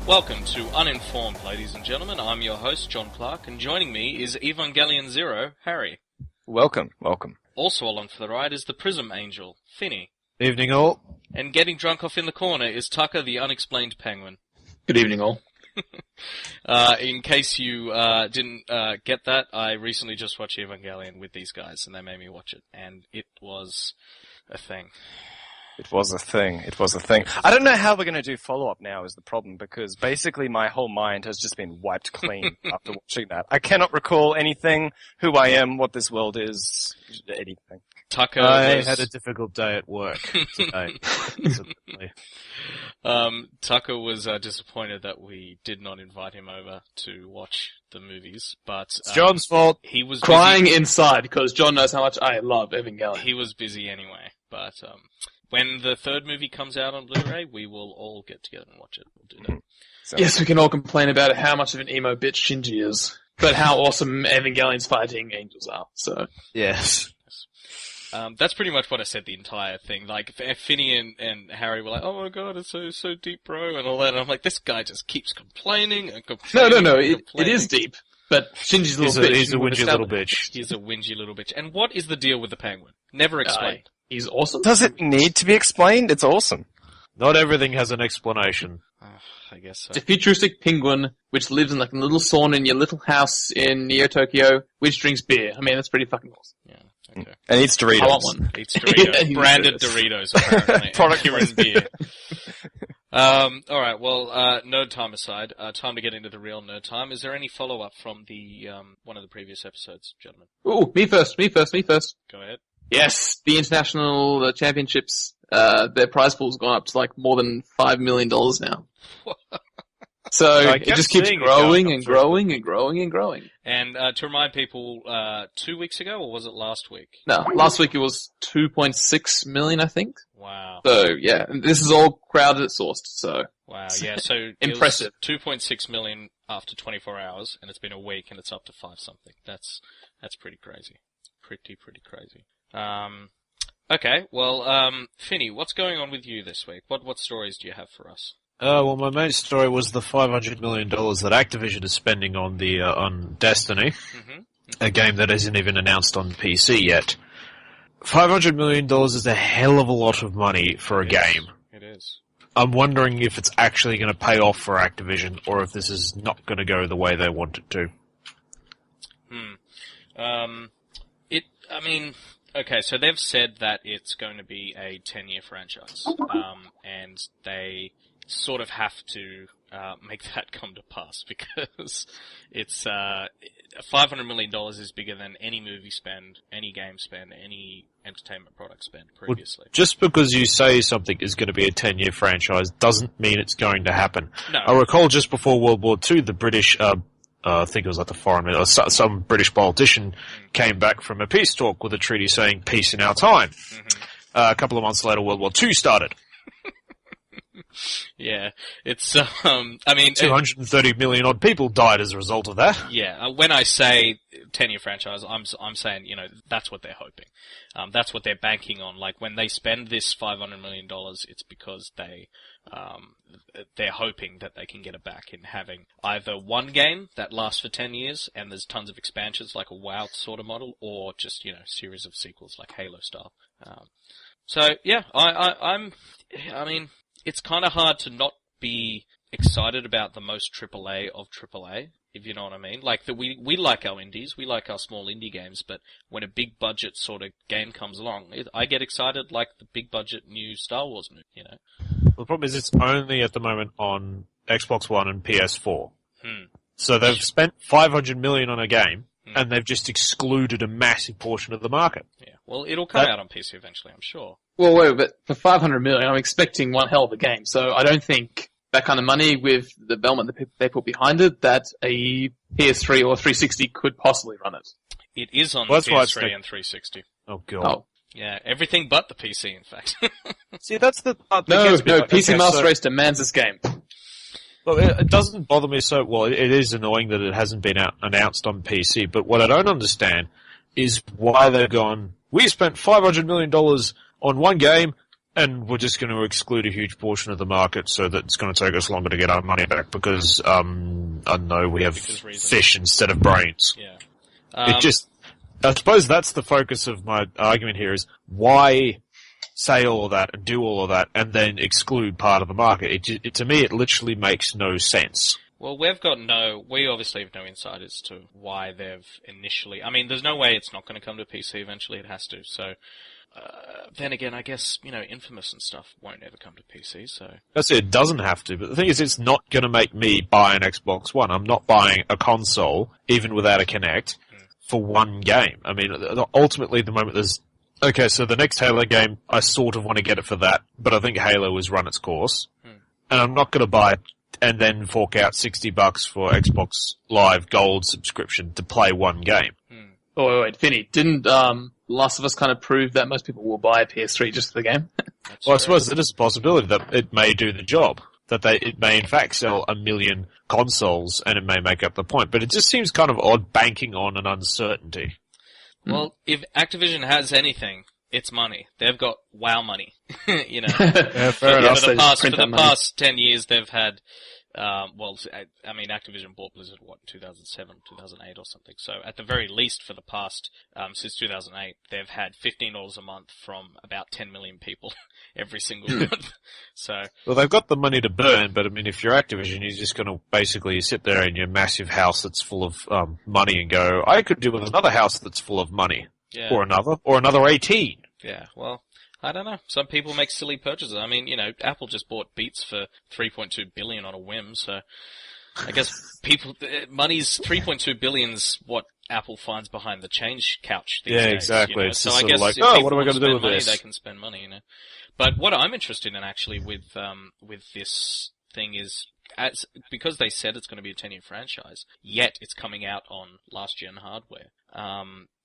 Welcome to Uninformed, ladies and gentlemen. I'm your host, John Clark, and joining me is Evangelion Zero, Harry. Welcome. Also along for the ride is the Prism Angel, Finney. Evening all. And getting drunk off in the corner is Tucker, the unexplained penguin. Good evening all. In case you didn't get that, I recently just watched Evangelion with these guys, and they made me watch it, and it was a thing. It was a thing. I don't know how we're going to do follow-up now is the problem, because basically my whole mind has just been wiped clean after watching that. I cannot recall anything, who I am, what this world is, anything. Tucker I had a difficult day at work today. Tucker was disappointed that we did not invite him over to watch the movies, but it's John's fault. He was crying busy. inside because John knows how much I love Evangelion. He was busy anyway, but when the third movie comes out on Blu-ray, we will all get together and watch it. We'll do that. So, yes, we can all complain about how much of an emo bitch Shinji is, but how awesome Evangelion's fighting angels are. So yes. That's pretty much what I said the entire thing. Like, Finney and Harry were like, "Oh my god, it's so deep, bro," and all that. And I'm like, this guy just keeps complaining and complaining. No, it is deep. But Shinji's a little bitch. He's a whingy little bitch. He's a whingy little bitch. And what is the deal with the penguin? Never explained. He's awesome. does it need to be explained? It's awesome. Not everything has an explanation. I guess so. It's a futuristic penguin which lives in like a little sauna in your little house in Neo Tokyo, which drinks beer. I mean, that's pretty fucking awesome. Yeah, okay. And eats Doritos. I want one. Eats Doritos. Yeah, Branded Doritos, apparently. Product and beer. Alright, well, nerd time aside, time to get into the real nerd time. Is there any follow-up from the, one of the previous episodes, gentlemen? Ooh, me first. Go ahead. Yes, the international championships, their prize pool's gone up to like more than $5 million now. So it just keeps growing and growing and growing and growing. And to remind people, 2 weeks ago, or was it last week? No, last week it was 2.6 million, I think. Wow. So yeah, and this is all crowded sourced. So wow, yeah. So impressive. 2.6 million after 24 hours, and it's been a week, and it's up to 5 something. That's pretty crazy. Pretty crazy. Okay, well, Finney, what's going on with you this week? What stories do you have for us? Well, my main story was the $500 million that Activision is spending on the on Destiny, a game that isn't even announced on PC yet. $500 million is a hell of a lot of money for a game. It is. I'm wondering if it's actually going to pay off for Activision, or if this is not going to go the way they want it to. Okay, so they've said that it's going to be a 10-year franchise, and they sort of have to make that come to pass, because it's $500 million is bigger than any movie spend, any game spend, any entertainment product spend previously. Well, just because you say something is going to be a 10-year franchise doesn't mean it's going to happen. No. I recall just before World War II, the British, I think it was like the foreign minister, some British politician came back from a peace talk with a treaty saying peace in our time. A couple of months later, World War II started. Yeah, it's, 230 million odd people died as a result of that. Yeah, when I say 10-year franchise, I'm saying, that's what they're hoping. That's what they're banking on. Like, when they spend this $500 million, it's because they're hoping that they can get it back in having either one game that lasts for 10 years and there's tons of expansions like a WoW sort of model, or just, series of sequels like Halo style. So, yeah, I mean, it's kind of hard to not be excited about the most AAA of AAA, if you know what I mean. Like, we like our indies, we like our small indie games, but when a big budget sort of game comes along, I get excited like the big budget new Star Wars movie, Well, the problem is it's only at the moment on Xbox One and PS4. So they've spent $500 million on a game, and they've just excluded a massive portion of the market. Yeah. Well, it'll come out on PC eventually, I'm sure. Well, wait, but for $500 million, I'm expecting one hell of a game. So I don't think that kind of money with the development that they put behind it, that a PS3 or 360 could possibly run it. It is on the PS3 and 360. Oh, God. Oh. Yeah, everything but the PC, in fact. See, that's the part that No, gets me. PC Master Race demands this game. Well, it doesn't bother me so... Well, it is annoying that it hasn't been announced on PC, but what I don't understand is why they've gone, we spent $500 million on one game, and we're just going to exclude a huge portion of the market so that it's going to take us longer to get our money back because, I don't know, we have fish instead of brains. Yeah. I suppose that's the focus of my argument here is why say all of that and do all of that and then exclude part of the market. To me, it literally makes no sense. Well, we obviously have no insight as to why they've initially, I mean, there's no way it's not going to come to PC eventually, it has to, so, then again, I guess, Infamous and stuff won't ever come to PC, so. That's it doesn't have to, but the thing is, it's not going to make me buy an Xbox One. I'm not buying a console, even without a Kinect, for one game. I mean, ultimately, at the moment, okay, so the next Halo game, I sort of want to get it for that, but I think Halo has run its course, and I'm not going to buy it and then fork out $60 for Xbox Live Gold subscription to play one game. Oh, wait, Vinny, didn't Last of Us kind of prove that most people will buy a PS3 just for the game? Well, I suppose it is a possibility that it may do the job. That it may in fact sell 1 million consoles and it may make up the point. But it just seems kind of odd banking on an uncertainty. Well, if Activision has anything, it's money. They've got WoW money. Yeah, fair enough. For the past 10 years, they've had, Activision bought Blizzard, 2007, 2008 or something. So at the very least for the past, since 2008, they've had $15 a month from about 10 million people every single month. So. Well, they've got the money to burn, but I mean, if you're Activision, you're just going to basically sit there in your massive house that's full of, money and go, I could do with another house that's full of money. Yeah. Or another 18. Yeah, well, I don't know. Some people make silly purchases. I mean, Apple just bought Beats for $3.2 billion on a whim, so I guess money's $3.2 billion's what Apple finds behind the change couch these days. Yeah, exactly. It's So just I sort guess of like, if what am I going to do with money, this? they can spend money, But what I'm interested in actually with this thing is, because they said it's going to be a 10-year franchise, yet it's coming out on last-gen hardware.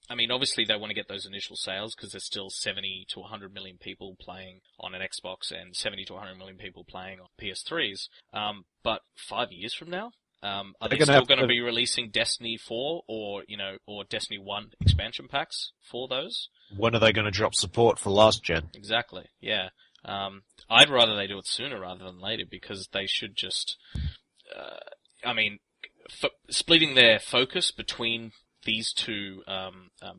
I mean, obviously they want to get those initial sales because there's still 70 to 100 million people playing on an Xbox and 70 to 100 million people playing on PS3s. But 5 years from now, are they still going to be releasing Destiny 4 or Destiny 1 expansion packs for those? When are they going to drop support for last gen? Exactly, yeah. I'd rather they do it sooner rather than later because they should just, splitting their focus between these two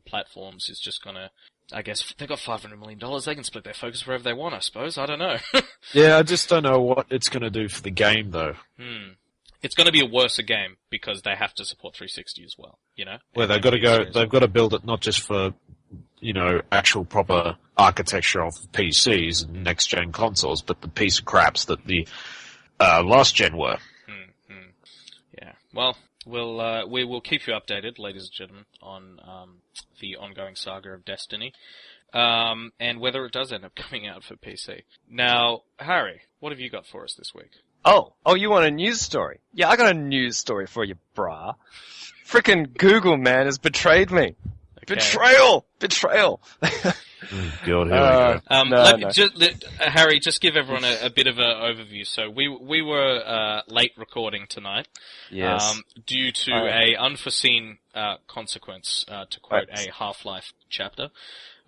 platforms is just gonna, I guess, they've got $500 million, they can split their focus wherever they want, I suppose, I don't know. Yeah, I just don't know what it's gonna do for the game, though. It's gonna be a worse game, because they have to support 360 as well, Well, they've got to build it not just for, actual proper architecture of PCs and next-gen consoles, but the piece of craps that the last-gen were. Yeah, well, we will keep you updated, ladies and gentlemen, on the ongoing saga of Destiny, and whether it does end up coming out for PC. Now, Harry, what have you got for us this week? Oh, you want a news story? Yeah, I got a news story for you, brah. Frickin' Google, man, has betrayed me. Okay. Betrayal! God, here we go. Harry, just give everyone a bit of an overview. So we were late recording tonight. Yes. Due to a unforeseen consequence, to quote a Half-Life chapter.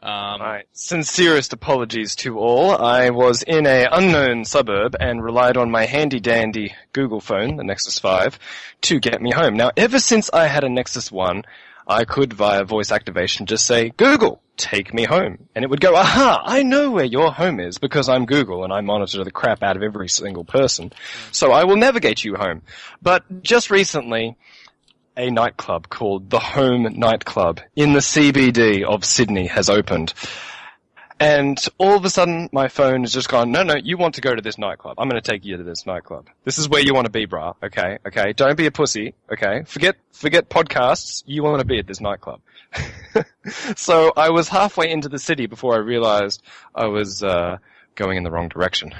My sincerest apologies to all. I was in a unknown suburb and relied on my handy-dandy Google phone, the Nexus 5, to get me home. Now, ever since I had a Nexus 1, I could, via voice activation, just say, Google, take me home. And it would go, aha, I know where your home is because I'm Google and I monitor the crap out of every single person. So I will navigate you home. But just recently, a nightclub called the Home Nightclub in the CBD of Sydney has opened. And all of a sudden, my phone has just gone, no, you want to go to this nightclub. I'm going to take you to this nightclub. This is where you want to be, brah. Okay? Don't be a pussy, okay? Forget podcasts. You want to be at this nightclub. So I was halfway into the city before I realized I was going in the wrong direction.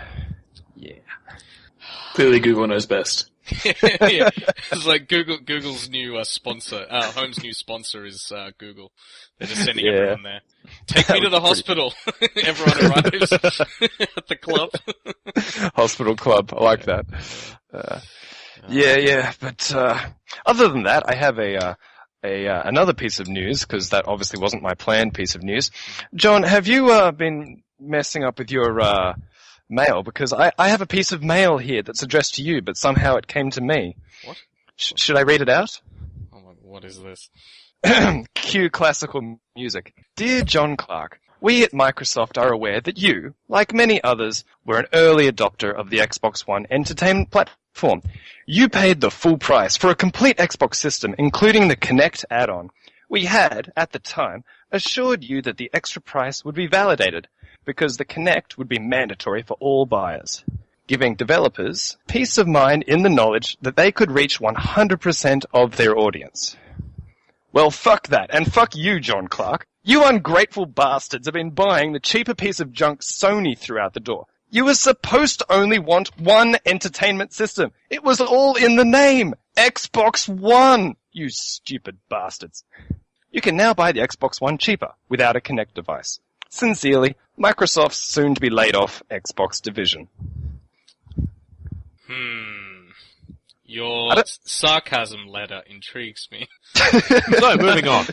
Yeah. Clearly Google knows best. Yeah. It's like Google's new sponsor, Home's new sponsor is Google. They're just sending everyone there. Take me to the hospital. Everyone arrives at the club. Hospital club. I like that. Yeah. But other than that, I have another piece of news, because that obviously wasn't my planned piece of news. John, have you been messing up with your mail, because I have a piece of mail here that's addressed to you, but somehow it came to me. What? Should I read it out? Oh my, what is this? Cue classical music. Dear John Clark, we at Microsoft are aware that you, like many others, were an early adopter of the Xbox One entertainment platform. You paid the full price for a complete Xbox system, including the Kinect add-on. We had, at the time, assured you that the extra price would be validated, because the Kinect would be mandatory for all buyers, giving developers peace of mind in the knowledge that they could reach 100% of their audience. Well, fuck that, and fuck you, John Clark. You ungrateful bastards have been buying the cheaper piece of junk Sony threw out the door. You were supposed to only want one entertainment system. It was all in the name. Xbox One, you stupid bastards. You can now buy the Xbox One cheaper, without a Kinect device. Sincerely, Microsoft's soon-to-be laid-off Xbox division. Your sarcasm letter intrigues me. So, moving on.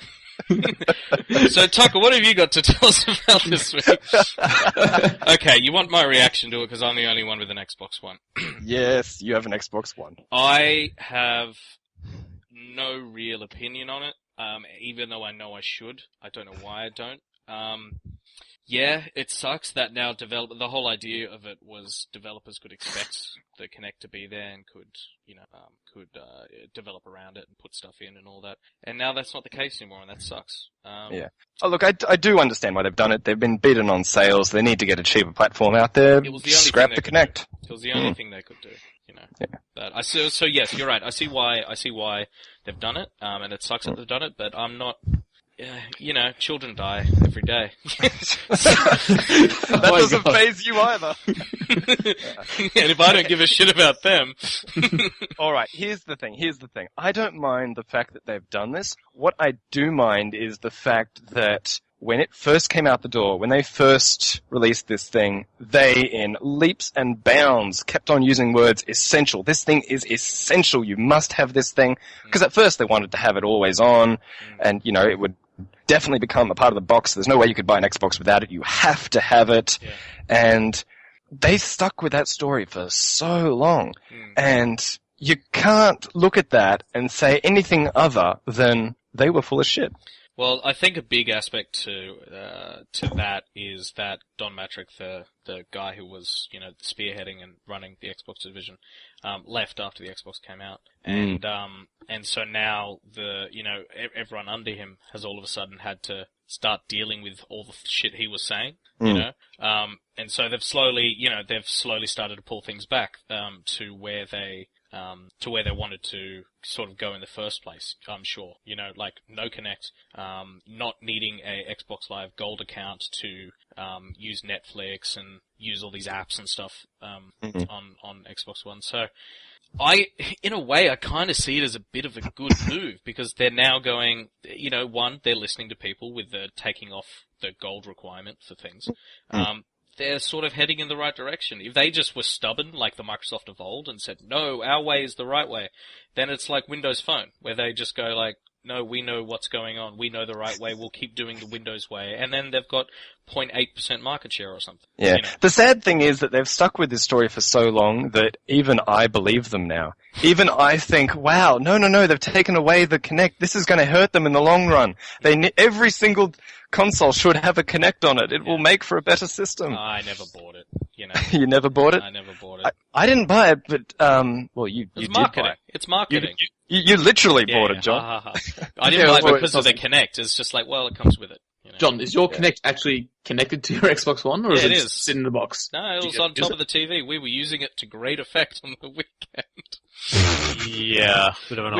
So, Tucker, what have you got to tell us about this week? Okay, you want my reaction to it because I'm the only one with an Xbox One. Yes, you have an Xbox One. I have no real opinion on it, even though I know I should. I don't know why I don't. Yeah, it sucks that now the whole idea of it was developers could expect the Kinect to be there and could develop around it and put stuff in and all that. And now that's not the case anymore, and that sucks. Yeah. Oh, look, I do understand why they've done it. They've been beaten on sales. They need to get a cheaper platform out there. It was the only Scrap thing the they Kinect. It was the only thing they could do, you know. Yeah. So yes, you're right. I see why they've done it, and it sucks that they've done it, but I'm not. You know, children die every day. That doesn't faze you either. And if I don't give a shit about them. Alright, here's the thing. I don't mind the fact that they've done this. What I do mind is the fact that when it first came out the door, when they first released this thing, they, in leaps and bounds, kept on using words essential. This thing is essential. You must have this thing. Because at first they wanted to have it always on, and, you know, it would definitely become a part of the box. There's no way you could buy an Xbox without it. You have to have it. Yeah. And they stuck with that story for so long. And you can't look at that and say anything other than they were full of shit. Well, I think a big aspect to that is that Don Matrick, the guy who was, you know, spearheading and running the Xbox division, left after the Xbox came out. And so now everyone under him has all of a sudden had to start dealing with all the shit he was saying, you know? And so they've slowly started to pull things back, to where they wanted to sort of go in the first place, I'm sure. You know, like, no Kinect, not needing a Xbox Live Gold account to use Netflix and use all these apps and stuff on Xbox One. So, in a way, I kind of see it as a bit of a good move, because they're now going, you know, one, they're listening to people with the taking off the gold requirement for things. They're sort of heading in the right direction. If they just were stubborn, like the Microsoft of old, and said, no, our way is the right way, then it's like Windows Phone, where they just go like, no, we know what's going on, we know the right way, we'll keep doing the Windows way, and then they've got 0.8% market share or something. Yeah. You know? The sad thing is that they've stuck with this story for so long that even I believe them now. Even I think, wow, no, they've taken away the Kinect. This is going to hurt them in the long run. Every single console should have a Kinect on it. It will make for a better system. I never bought it, you know. You never bought it? I never bought it. I didn't buy it, but, well, you did buy it. It's marketing. You literally bought it, John. I didn't buy it because of the Kinect. It's just like, well, it comes with it. You know? John, is your Kinect actually connected to your Xbox One, or is it just sitting in the box? No, it was on top of the TV. We were using it to great effect on the weekend. Yeah, bit of an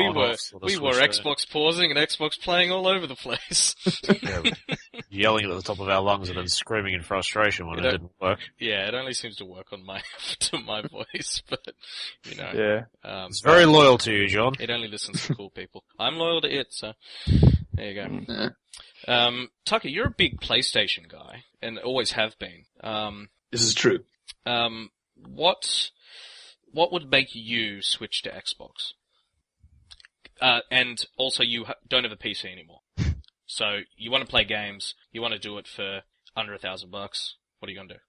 we were Xbox pausing and Xbox playing all over the place. Yelling at the top of our lungs and then screaming in frustration when it didn't work. Yeah, it only seems to work on my voice, but you know. Yeah. It's very loyal to you, John. It only listens to cool people. I'm loyal to it, so there you go. Yeah. Tucker, you're a big PlayStation guy, and always have been. This is true. What would make you switch to Xbox? And also, you don't have a PC anymore. So, you want to play games, you want to do it for under $1,000. What are you going to do?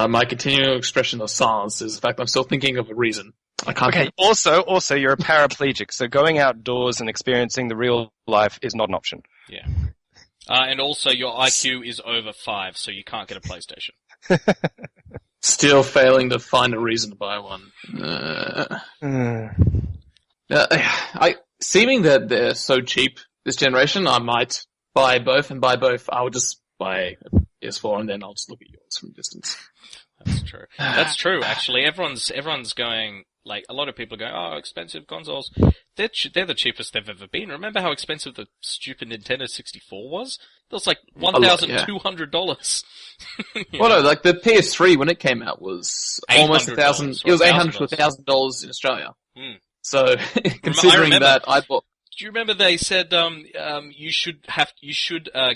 My continual expression of silence is the fact I'm still thinking of a reason. I can't. Okay. Also, you're a paraplegic, so going outdoors and experiencing the real life is not an option. Yeah. And also, your IQ is over 5, so you can't get a PlayStation. Still failing to find a reason to buy one. Seeming that they're so cheap this generation, I might buy both, and buy both, I would just buy a PS4 and then I'll just look at yours from a distance. That's true. That's true, actually. Everyone's going, like, a lot of people are going, oh, expensive consoles. They're the cheapest they've ever been. Remember how expensive the stupid Nintendo 64 was? It was like $1,200. Well, no, like the PS3 when it came out was almost $1,000. It was $800 to $1,000 in Australia. Hmm. So considering that, I bought. Do you remember they said you should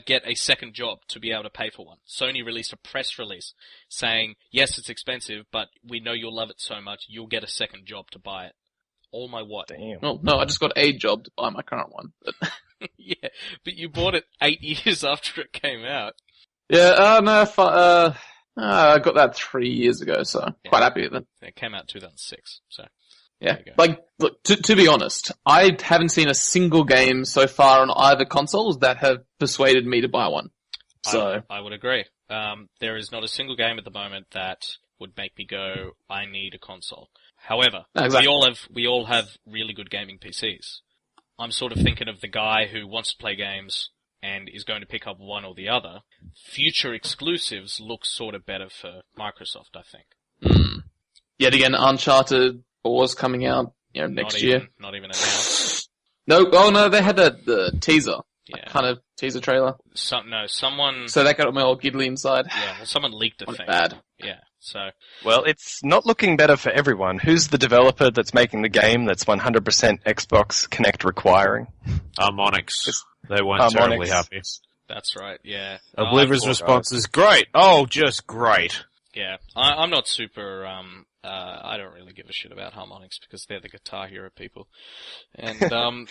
get a second job to be able to pay for one? Sony released a press release saying, yes, it's expensive, but we know you'll love it so much, you'll get a second job to buy it. All my what? Damn. Well, no, I just got a job to buy my current one. But yeah, but you bought it 8 years after it came out. Yeah, I got that 3 years ago, so quite happy with it. It came out 2006, so. Yeah, like, look, to be honest, I haven't seen a single game so far on either consoles that have persuaded me to buy one. So I would agree. There is not a single game at the moment that would make me go, I need a console. However, we all have really good gaming PCs. I'm sort of thinking of the guy who wants to play games and is going to pick up one or the other. Future exclusives look sort of better for Microsoft, I think. Yet again, Uncharted 4's coming out, next year. Not even announced. No, they had the teaser. Yeah. Kind of teaser trailer. Someone... So that got me all giddly inside. Yeah, well, someone leaked a thing. Bad. Yeah, so... Well, it's not looking better for everyone. Who's the developer that's making the game that's 100% Xbox Kinect requiring? Harmonix. They weren't terribly happy. That's right, yeah. Oblivion's response is great. Oh, just great. Yeah, I'm not super... I don't really give a shit about Harmonix because they're the Guitar Hero people, and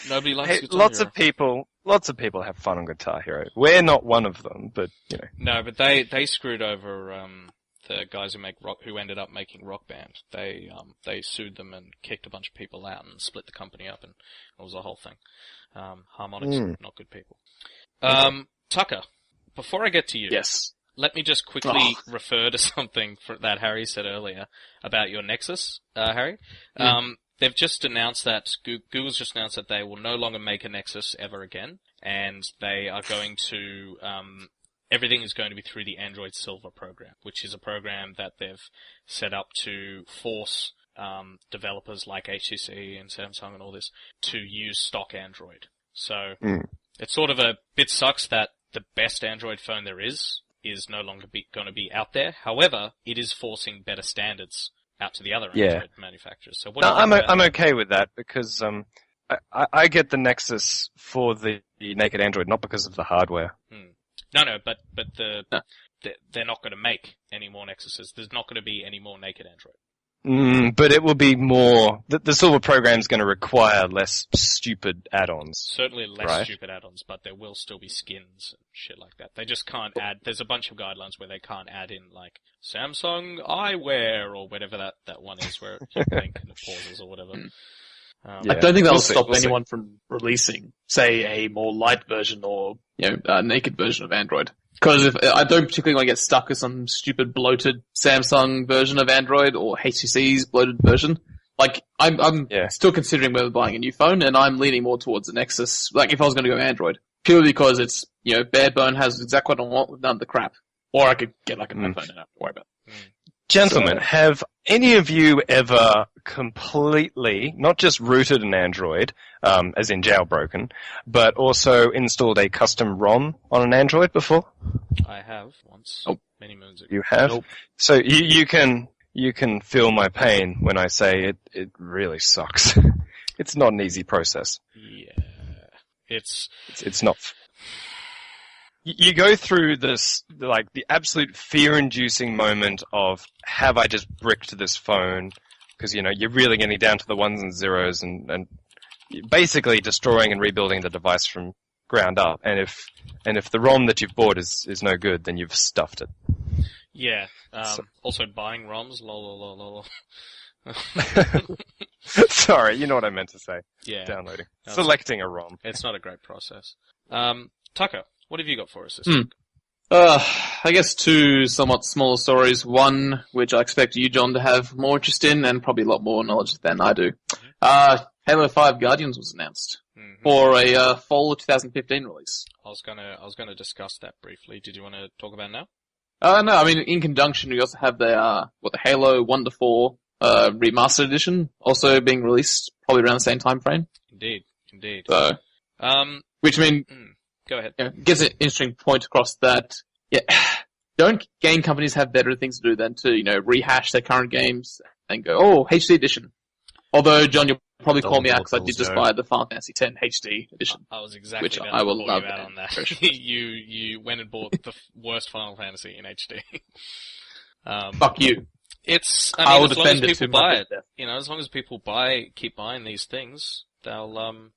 nobody likes Guitar Hero. Lots of people have fun on Guitar Hero. We're not one of them, but No, but they screwed over the guys who ended up making Rock Band. They sued them and kicked a bunch of people out and split the company up, and it was a whole thing. Harmonix, not good people. Tucker, before I get to you, yes. Let me just quickly refer to something that Harry said earlier about your Nexus, Harry. They've just announced that, Google's just announced that they will no longer make a Nexus ever again, and they are going to, everything is going to be through the Android Silver program, which is a program that they've set up to force developers like HTC and Samsung and all this to use stock Android. So, it sort of a bit sucks that the best Android phone there is no longer going to be out there. However, it is forcing better standards out to the other Android manufacturers. So I'm okay with that because I get the Nexus for the naked Android, not because of the hardware. No, but they're not going to make any more Nexuses. There's not going to be any more naked Android. But it will be more... The Silver program is going to require less stupid add-ons. Certainly less stupid add-ons, but there will still be skins and shit like that. They just can't add... There's a bunch of guidelines where they can't add in, like, Samsung eyewear or whatever that one is where you blink and it pauses or whatever. I don't think that'll stop anyone from releasing, say, a more light version or, a naked version of Android. Because I don't particularly want to get stuck with some stupid bloated Samsung version of Android or HTC's bloated version. Like, I'm still considering whether buying a new phone, and I'm leaning more towards the Nexus, like if I was going to go Android. Purely because it's, bare bone, has exactly what I want with none of the crap. Or I could get like an iPhone and not have to worry about it. Gentlemen, have any of you ever completely, not just rooted an Android, as in jailbroken, but also installed a custom ROM on an Android before? I have once, many moons ago. You have? Nope. So you can feel my pain when I say it really sucks. It's not an easy process. Yeah. It's not. You go through this, like, the absolute fear-inducing moment of, have I just bricked this phone? Because, you're really getting down to the ones and zeros and basically destroying and rebuilding the device from ground up. And if the ROM that you've bought is no good, then you've stuffed it. Yeah. Also buying ROMs. Lol. Sorry, you know what I meant to say. Yeah. Downloading. No, Selecting a ROM. It's not a great process. Tucker, what have you got for us this week? I guess two somewhat smaller stories. One, which I expect you, John, to have more interest in and probably a lot more knowledge than I do. Halo 5 Guardians was announced for a fall 2015 release. I was gonna discuss that briefly. Did you want to talk about it now? No, I mean, in conjunction, we also have the Halo 1 to 4 remastered edition also being released probably around the same time frame. Indeed. So, which I mean, go ahead. Gives an interesting point across that. Yeah, don't game companies have better things to do than to rehash their current games and go, oh, HD edition? Although, John, you'll probably call me out because I did just buy the Final Fantasy X HD edition. I was exactly which going I to will call love you out on that. You went and bought the worst Final Fantasy in HD. Fuck you. I will defend it to buy it. As long as people keep buying these things, they'll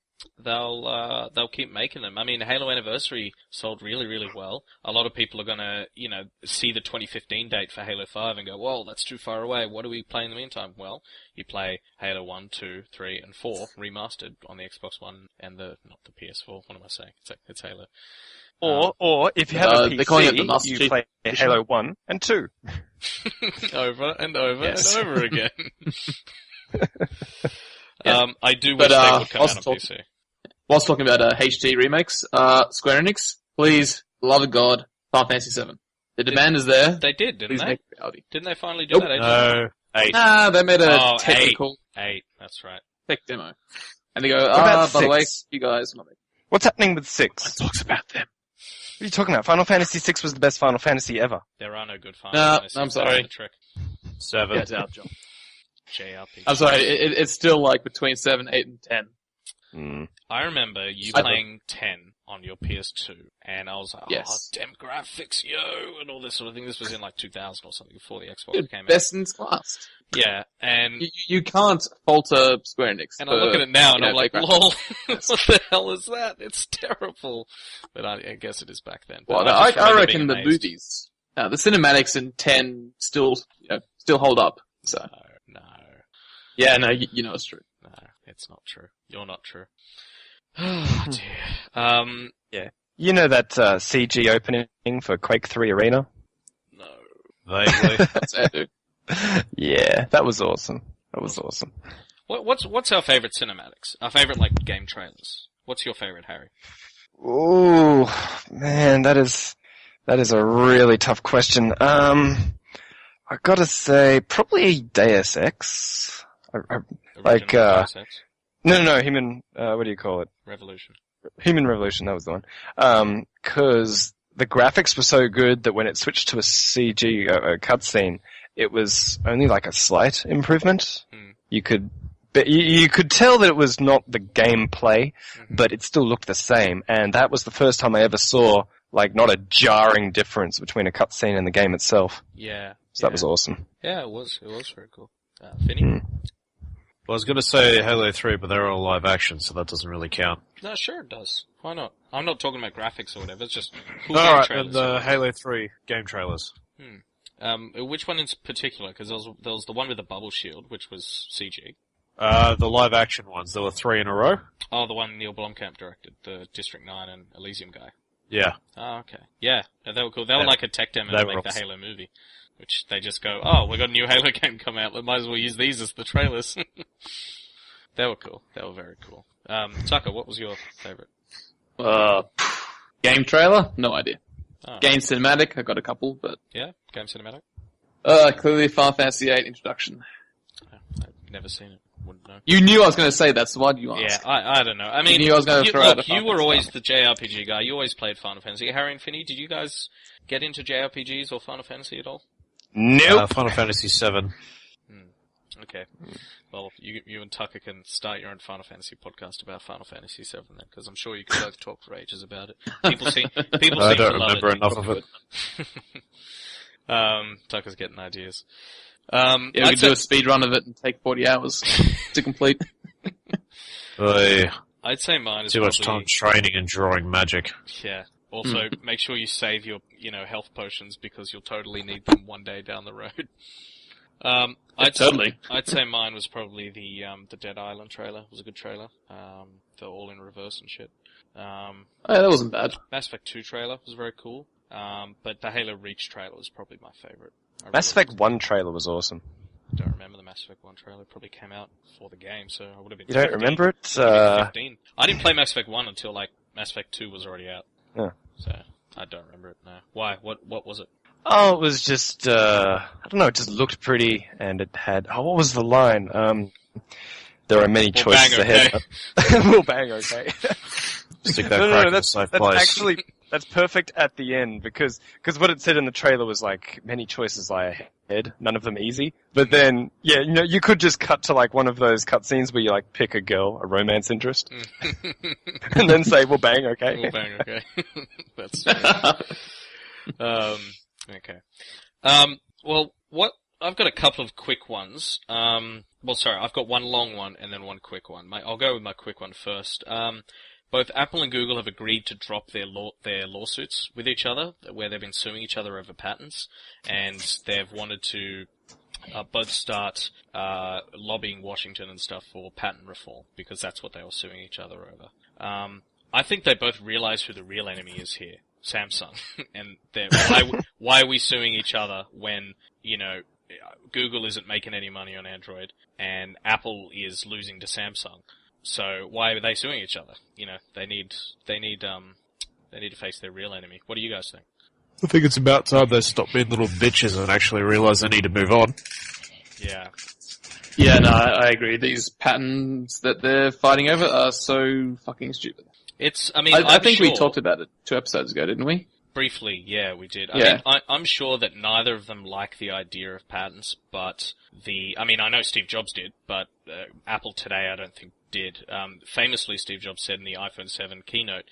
keep making them. I mean, Halo Anniversary sold really, really well. A lot of people are gonna, see the 2015 date for Halo 5 and go, well, that's too far away. What do we play in the meantime? Well, you play Halo 1, 2, 3, and 4 remastered on the Xbox One and not the PS4. What am I saying? It's Halo. Or if you have a PC, you play Edition. Halo 1 and 2. Over and over Yes. and over again. I do wish they would come out on PC. Whilst talking about HD remakes, Square Enix, please, love of God, Final Fantasy VII. The demand is there. They did, didn't Please they? make it reality. Didn't they finally do that? No, 8. Nah, they made a technical Eight, that's right. tech demo. And they go, about by the way, 6? you guys, What's happening with 6? talks about them. What are you talking about? Final Fantasy 6 was the best Final Fantasy ever. There are no good Final No, Fantasy. I'm sorry. That's the trick. 7. Get out, John. JRPG. I'm sorry, it's still like between 7, 8, and 10. I remember you I- playing 10 on your PS2, and I was like, Yes. damn graphics, yo, and all this sort of thing. This was in like 2000 or something, before the Xbox Dude, came out. best in its class. Yeah, and You can't falter Square Enix. I look at it now and I'm like, great lol, graphics. what the hell is that? It's terrible. But I guess it is back then. But Well, no, just I remember reckon being the amazed. movies, the cinematics in 10 still hold up. So No, yeah, no, you know it's true. no, it's not true. You're not true. Oh dear. Yeah. You know that CG opening for Quake 3 Arena? No. Vaguely. That's it, dude. Yeah, that was awesome. What's our favorite cinematics? Our favorite game trailers. What's your favorite, Harry? Ooh, man, that is a really tough question. I gotta say, probably Deus Ex. Original Deus Ex? No, Human, what do you call it? Revolution. Human Revolution, that was the one. 'Cause the graphics were so good that when it switched to a CG, cutscene, it was only like a slight improvement. You could tell that it was not the gameplay, but it still looked the same, and that was the first time I ever saw, not a jarring difference between a cutscene and the game itself. Yeah. So that was awesome. Yeah, it was very cool. Finny? Well, I was going to say Halo 3, but they're all live action, so that doesn't really count. No, sure it does. Why not? I'm not talking about graphics or whatever, it's just cool All game right, trailers. then the Halo 3 game trailers. Which one in particular? Because there was the one with the bubble shield, which was CG. The live action ones, there were 3 in a row. Oh, the one Neil Blomkamp directed, the District 9 and Elysium guy. Yeah. Oh, okay. Yeah, they were cool. They were like a tech demo to make the Halo movie. Which they just go, oh, we got a new Halo game come out, we might as well use these as the trailers. They were cool. They were very cool. Tucker, what was your favorite? Game trailer? No idea. Oh. Game cinematic? I got a couple, but Yeah? Game cinematic? clearly Final Fantasy VIII introduction. I've never seen it. Wouldn't know. You knew I was going to say that, so why did you ask? Yeah, I don't know. I mean, You knew I was gonna throw out a you Final were Fantasy always stuff. the JRPG guy. You always played Final Fantasy. Harry and Finney, did you guys get into JRPGs or Final Fantasy at all? Nope. Final Fantasy 7. Okay. Well, you and Tucker can start your own Final Fantasy podcast about Final Fantasy 7 then, because I'm sure you can both talk for ages about it. People seem I to don't love remember it. enough of it. Tucker's getting ideas. Yeah, we could do a speed run of it and take 40 hours to complete. I'd say mine is Too much probably, time training and drawing magic. yeah. Also, make sure you save your, health potions because you'll totally need them one day down the road. I'd say mine was probably the Dead Island trailer. It was a good trailer. The all in reverse and shit. Yeah, that wasn't bad. Mass Effect 2 trailer was very cool. But the Halo Reach trailer was probably my favorite. Mass Effect 1 trailer was awesome. I don't remember the Mass Effect 1 trailer. It probably came out before the game, so I would have been You don't 15. remember it? 15. I didn't play Mass Effect 1 until, Mass Effect 2 was already out. Yeah. So, I don't remember it, no. Why? What was it? Oh, it was just, I don't know, it just looked pretty, and it had, what was the line? There are many choices ahead. We'll bang, okay. Stick that crack in the safe place. That's perfect at the end, because what it said in the trailer was many choices lie ahead, none of them easy. But then, you could just cut to one of those cutscenes where you pick a girl, a romance interest, and then say, we'll bang, okay. We'll bang, okay. That's okay. Well, I've got a couple of quick ones. I've got one long one and then one quick one. I'll go with my quick one first. Both Apple and Google have agreed to drop their lawsuits with each other, where they've been suing each other over patents, and they've wanted to both start lobbying Washington and stuff for patent reform, because that's what they were suing each other over. I think they both realize who the real enemy is here. Samsung. And why are we suing each other when, Google isn't making any money on Android and Apple is losing to Samsung? So why are they suing each other? They need to face their real enemy. What do you guys think? I think it's about time they stop being little bitches and actually realize they need to move on. Yeah. Yeah, no, I agree. These patents that they're fighting over are so fucking stupid. I think we talked about it 2 episodes ago, didn't we? Briefly, yeah, we did. Yeah. I'm sure that neither of them like the idea of patents, but I know Steve Jobs did, but Apple today I don't think did. Famously, Steve Jobs said in the iPhone 7 keynote,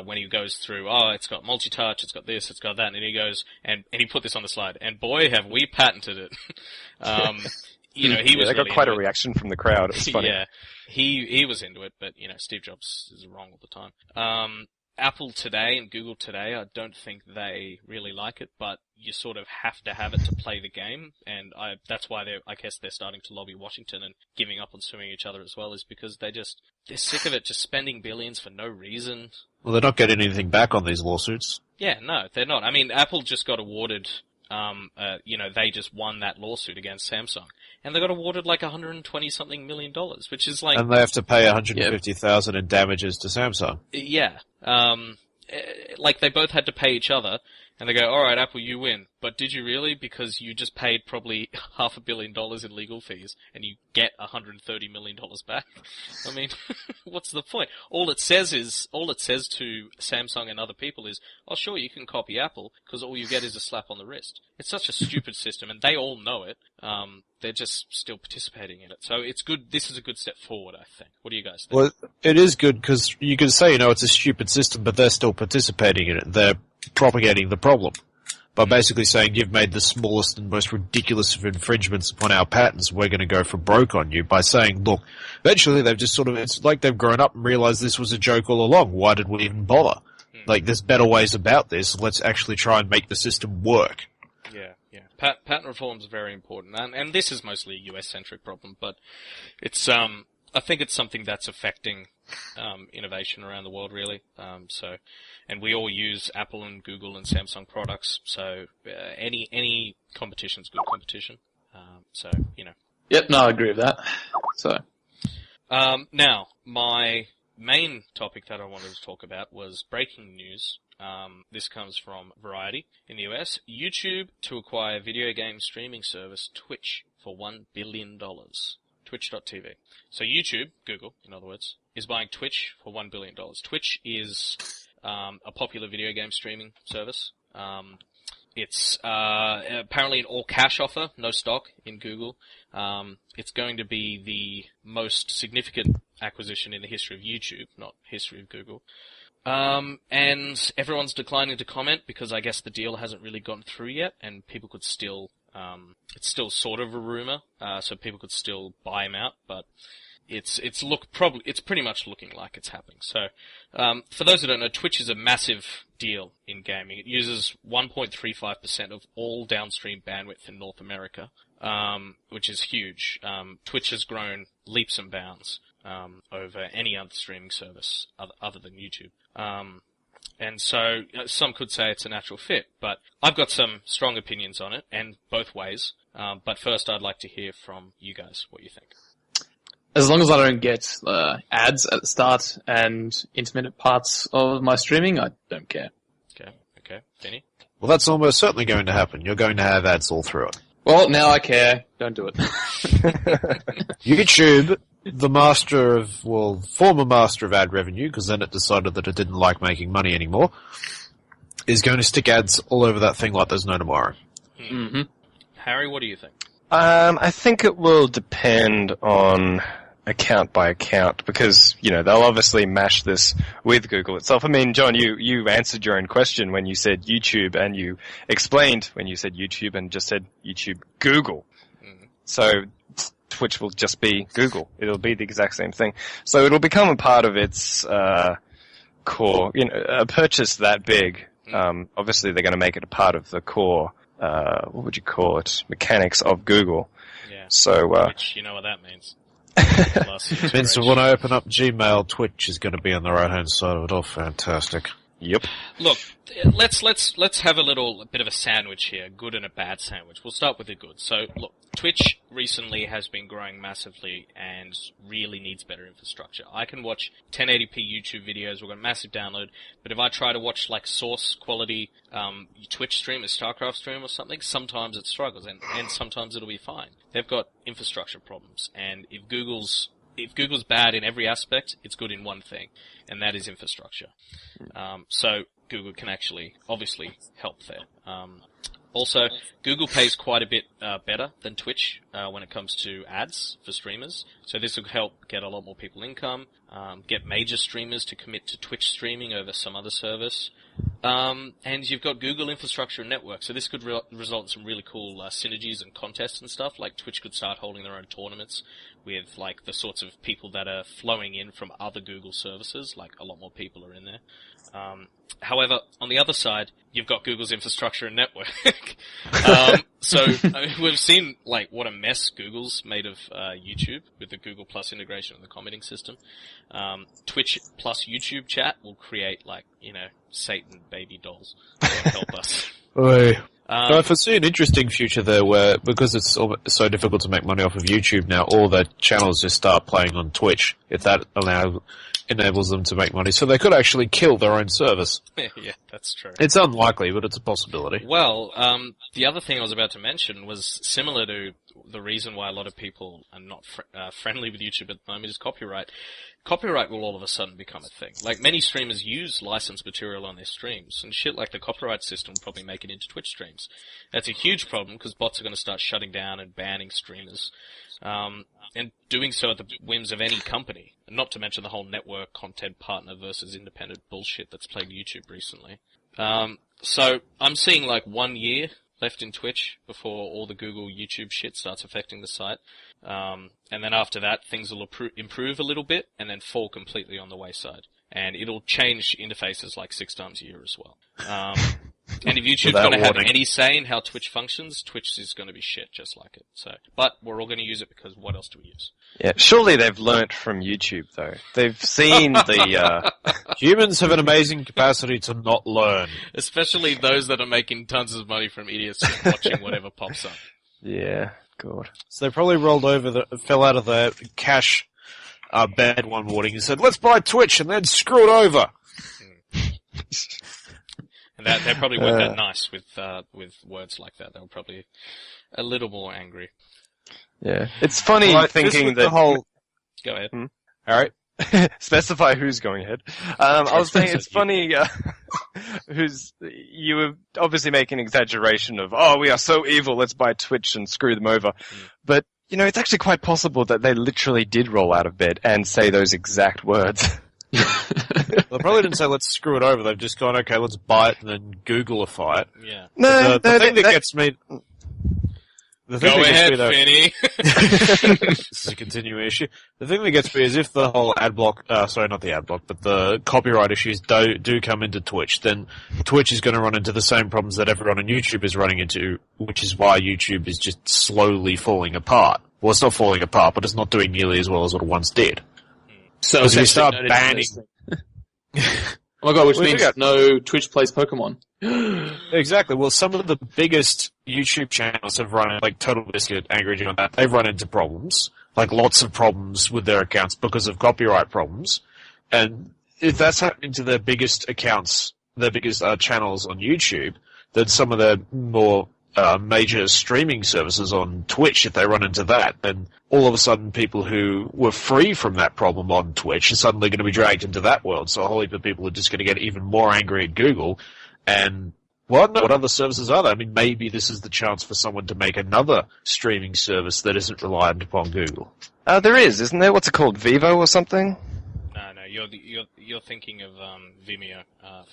when he goes through, it's got multi-touch, it's got this, it's got that, and he goes, and he put this on the slide, and boy, have we patented it. He was they really got quite a reaction from the crowd. It was funny. Yeah, he was into it, but Steve Jobs is wrong all the time. Apple today and Google today, I don't think they really like it, but you sort of have to have it to play the game, and that's why I guess they're starting to lobby Washington and giving up on suing each other as well, is because they're sick of it, just spending billions for no reason. Well, they're not getting anything back on these lawsuits. Yeah, no, they're not. Apple just got awarded, they just won that lawsuit against Samsung. And they got awarded $120-something million, which is And they have to pay $150,000 in damages to Samsung. Yeah. They both had to pay each other, and they go, alright, Apple, you win. But did you really? Because you just paid probably $500 million in legal fees, and you get $130 million back. What's the point? All it says to Samsung and other people is, oh sure, you can copy Apple, because all you get is a slap on the wrist. It's such a stupid system, and they all know it. They're just still participating in it. So it's good. This is a good step forward, I think. What do you guys think? Well, it is good, because you can say, it's a stupid system, but they're still participating in it. They're propagating the problem by basically saying, you've made the smallest and most ridiculous of infringements upon our patents, we're going to go for broke on you, by saying, look, eventually they've just it's like they've grown up and realized this was a joke all along. Why did we even bother? There's better ways about this. Let's actually try and make the system work. Yeah. Patent reform is very important, and this is mostly a US-centric problem, but it's, I think it's something that's affecting, innovation around the world, really. And we all use Apple and Google and Samsung products, so, any competition's good competition. Yep, no, I agree with that. So. Now, my main topic that I wanted to talk about was breaking news. This comes from Variety in the US. YouTube to acquire video game streaming service Twitch for $1 billion. Twitch.tv. So YouTube, Google, in other words, is buying Twitch for $1 billion. Twitch is a popular video game streaming service. It's apparently an all-cash offer, no stock, in Google. It's going to be the most significant acquisition in the history of YouTube, not history of Google. And everyone's declining to comment because I guess the deal hasn't really gone through yet, and people could still, it's still sort of a rumor, so people could still buy him out, but it's pretty much looking like it's happening. So, for those who don't know, Twitch is a massive deal in gaming. It uses 1.35% of all downstream bandwidth in North America, which is huge. Twitch has grown leaps and bounds over any other streaming service other than YouTube. And so some could say it's a natural fit, but I've got some strong opinions on it, and both ways. But first, I'd like to hear from you guys what you think. As long as I don't get ads at the start and intermittent parts of my streaming, I don't care. Okay. Vinny? Well, that's almost certainly going to happen. You're going to have ads all through it. Well, now I care. Don't do it. YouTube, former master of ad revenue, because then it decided that it didn't like making money anymore, is going to stick ads all over that thing like there's no tomorrow. Mm-hmm. Harry, what do you think? I think it will depend on account by account, because, they'll obviously mash this with Google itself. I mean, John, you answered your own question when you said YouTube, and you explained when you said YouTube and just said YouTube Google. Mm-hmm. So Twitch will just be Google. It'll be the exact same thing. So it'll become a part of its core. A purchase that big, obviously they're going to make it a part of the core, what would you call it, mechanics of Google. Yeah. So, which, you know what that means. It means that when I open up Gmail, Twitch is going to be on the right-hand side of it. Oh, fantastic. Yep. Look, let's have a bit of a sandwich here, good and a bad sandwich. We'll start with the good. So, look, Twitch recently has been growing massively and really needs better infrastructure. I can watch 1080p YouTube videos, we've got a massive download, but if I try to watch like source quality Twitch stream, a StarCraft stream or something, sometimes it struggles, and sometimes it'll be fine. They've got infrastructure problems, and if Google's bad in every aspect, it's good in one thing, and that is infrastructure. So Google can actually, obviously, help there. Also, Google pays quite a bit better than Twitch when it comes to ads for streamers. So this will help get a lot more people income, get major streamers to commit to Twitch streaming over some other service. And you've got Google infrastructure and network, so this could result in some really cool synergies and contests and stuff. Like Twitch could start holding their own tournaments with like the sorts of people that are flowing in from other Google services. Like a lot more people are in there. However, on the other side, you've got Google's infrastructure and network. So we've seen like what a mess Google's made of YouTube with the Google Plus integration and the commenting system. Twitch plus YouTube chat will create like Satan baby dolls that will help us. I foresee an interesting future there where, because it's so difficult to make money off of YouTube now, all the channels just start playing on Twitch, if that enables them to make money. So they could actually kill their own service. Yeah, that's true. It's unlikely, but it's a possibility. Well, the other thing I was about to mention was similar to the reason why a lot of people are not friendly with YouTube at the moment is copyright. Copyright will all of a sudden become a thing. Like, many streamers use licensed material on their streams, and shit like the copyright system will probably make it into Twitch streams. That's a huge problem, because bots are going to start shutting down and banning streamers, and doing so at the whims of any company, and not to mention the whole network content partner versus independent bullshit that's plagued YouTube recently. So, I'm seeing like 1 year left in Twitch before all the Google YouTube shit starts affecting the site. And then after that, things will improve a little bit and then fall completely on the wayside. And it'll change interfaces like 6 times a year as well. And if YouTube's going to have any say in how Twitch functions, Twitch is going to be shit just like it. So, but we're all going to use it because what else do we use? Yeah, surely they've learnt from YouTube though. They've seen the Humans have an amazing capacity to not learn. Especially those that are making tons of money from idiots just watching whatever pops up. Yeah, God. So they probably fell out of the cash bed one morning and said, let's buy Twitch, and then screw it over. And they probably weren't that nice with words like that. They were probably a little more angry. Yeah. It's funny thinking that... Go ahead. Alright. Specify who's going ahead. I was saying it's funny, you were obviously making an exaggeration of, we are so evil, let's buy Twitch and screw them over. But, it's actually quite possible that they literally did roll out of bed and say those exact words. They probably didn't say let's screw it over. They've just gone, okay, let's buy it and then Googleify it. Yeah. The thing that gets me... The thing Go that gets ahead, me, though, Finny. this is a continuing issue. The thing that gets me is if the whole ad block, sorry, not the ad block, but the copyright issues do come into Twitch, then Twitch is going to run into the same problems that everyone on YouTube is running into, which is why YouTube is just slowly falling apart. Well, it's not falling apart, but it's not doing nearly as well as what it once did. So if you start banning... Oh my god, which means no Twitch plays Pokemon. Exactly. Well, some of the biggest YouTube channels have run, like Total Biscuit, Angry Joe, they've run into problems, like lots of problems with their accounts because of copyright problems. And if that's happening to their biggest accounts, their biggest channels on YouTube, then some of their more major streaming services on Twitch, if they run into that, then all of a sudden people who were free from that problem on Twitch are suddenly going to be dragged into that world. So a whole heap of people are just going to get even more angry at Google. And, well, no, what other services are there? I mean, maybe this is the chance for someone to make another streaming service that isn't reliant upon Google. There is, isn't there? What's it called? Vivo or something? No, you're thinking of Vimeo.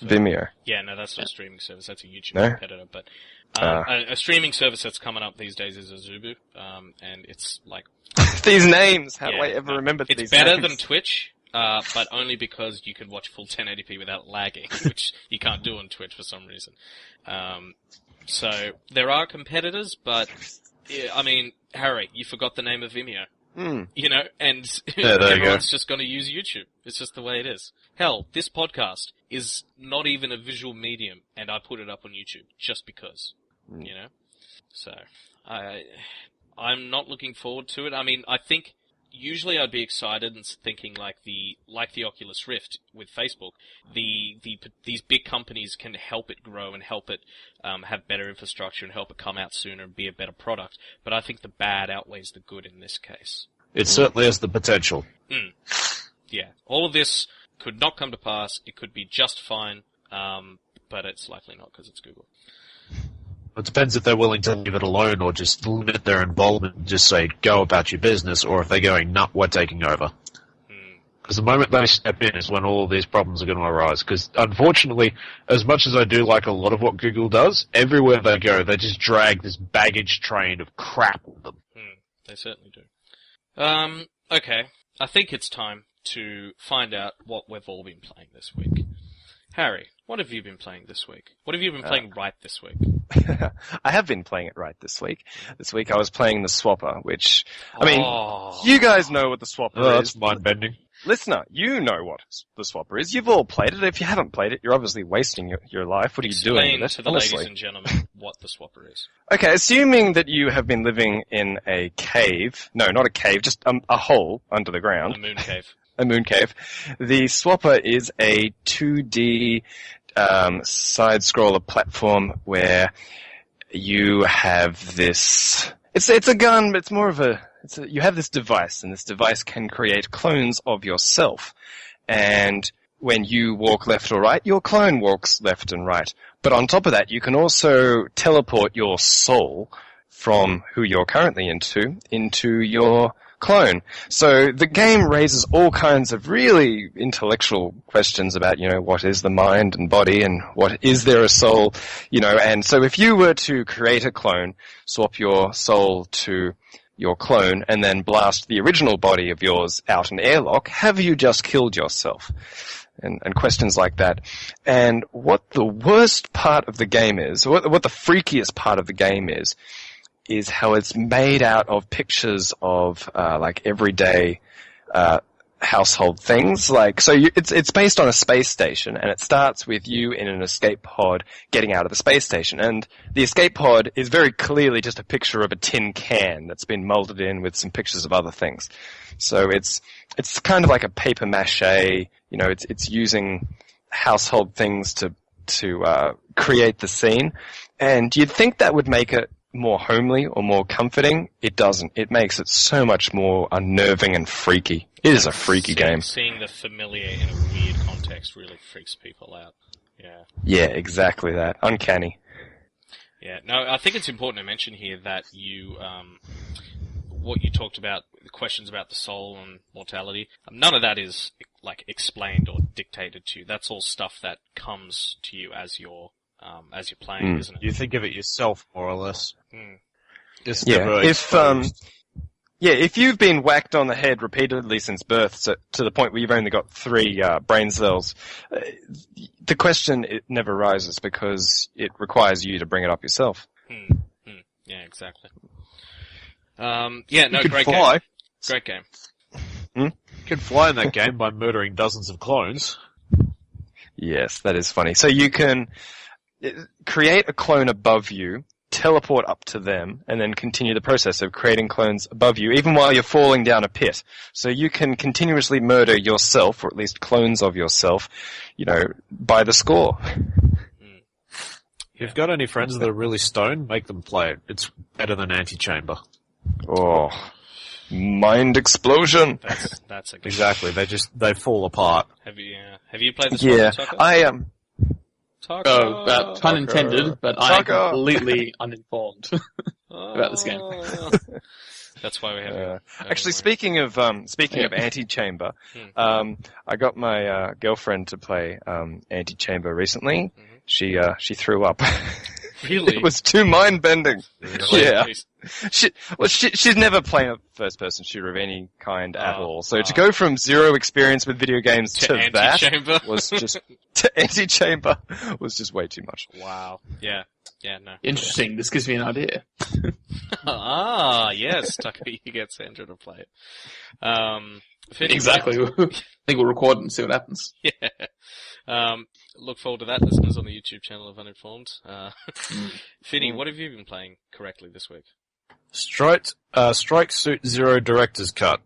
Vimeo. Yeah, no, that's not a streaming service. That's a YouTube No? competitor. But a streaming service that's coming up these days is Azubu, and it's like These names. How do yeah, I ever remember these it's better names? than Twitch, but only because you can watch full 1080p without lagging, which you can't do on Twitch for some reason. So there are competitors, but yeah, I mean, Harry, you forgot the name of Vimeo. You know, and everyone's just going to use YouTube. It's just the way it is. Hell, this podcast is not even a visual medium, and I put it up on YouTube just because, you know. So I'm not looking forward to it. I mean, I think usually I'd be excited and thinking like the Oculus Rift with Facebook, these big companies can help it grow and help it have better infrastructure and help it come out sooner and be a better product. But I think the bad outweighs the good in this case. It certainly has the potential. Yeah, all of this could not come to pass. It could be just fine, but it's likely not because it's Google. It depends if they're willing to leave it alone or just limit their involvement and just say, go about your business, or if they're going, nah, we're taking over. Because the moment they step in is when all of these problems are going to arise. Because unfortunately, as much as I do like a lot of what Google does, everywhere they go, they just drag this baggage train of crap with them. They certainly do. Okay, I think it's time to find out what we've all been playing this week. Harry, what have you been playing this week? What have you been playing right this week? I have been playing it right this week. This week I was playing the Swapper, which, I mean, you guys know what the Swapper is. That's mind-bending. Listener, you know what the Swapper is. You've all played it. If you haven't played it, you're obviously wasting your life. What are you doing with it? Explain to the honestly? ladies and gentlemen what the Swapper is. Okay, assuming that you have been living in a cave. No, not a cave, just a hole under the ground. A moon cave. A moon cave. The Swapper is a 2D side-scroller platform where you have this... It's a gun, but it's more of you have this device, and this device can create clones of yourself. And when you walk left or right, your clone walks left and right. But on top of that, you can also teleport your soul from who you're currently into your clone. So the game raises all kinds of really intellectual questions about, what is the mind and body and is there a soul, and so if you were to create a clone, swap your soul to your clone and then blast the original body of yours out an airlock, have you just killed yourself? And questions like that. And what the worst part of the game is, what the freakiest part of the game is how it's made out of pictures of like everyday household things. It's based on a space station, and it starts with you in an escape pod getting out of the space station. And the escape pod is very clearly just a picture of a tin can that's been molded in with some pictures of other things. So it's kind of like a paper mache. It's using household things to create the scene. And you'd think that would make it more homely or more comforting. It doesn't. It makes it so much more unnerving and freaky. It is a freaky game. Seeing the familiar in a weird context really freaks people out. Yeah. Yeah, exactly that. Uncanny. Yeah. No, I think it's important to mention here that you, what you talked about, the questions about the soul and mortality, none of that is explained or dictated to you. That's all stuff that comes to you as you're playing, isn't it? You think of it yourself, more or less. It's Yeah, never if exposed. if you've been whacked on the head repeatedly since birth, so, to the point where you've only got 3 brain cells, the question it never rises because it requires you to bring it up yourself. Yeah, exactly. Yeah, no, You can great fly. game. Great game. You can fly in that game by murdering dozens of clones. Yes, that is funny. So you can create a clone above you, teleport up to them, and then continue the process of creating clones above you, even while you're falling down a pit. So you can continuously murder yourself, or at least clones of yourself, by the score. If you've got any friends that are really stoned, make them play it. It's better than Antichamber. Oh, mind explosion. That's a good Exactly. They fall apart. Have you played this Yeah, one, Tucker? I am. Taco. Pun intended, but I am Tucker. completely uninformed about this game. That's why we have you. Actually, speaking of Antichamber, I got my girlfriend to play Antichamber recently. She threw up. Really? It was too mind-bending. Really? Yeah. She's never played a first-person shooter of any kind at all. So to go from zero experience with video games to that Antichamber? was just to Antichamber was just way too much. Wow. Yeah. Yeah, no. Interesting. This gives me an idea. Yes, Tucker, you get Sandra to play it. Finny, Exactly. I think we'll record it and see what happens. Yeah. Look forward to that, listeners, on the YouTube channel of Uninformed. Finny, what have you been playing correctly this week? Strike Suit Zero Director's Cut.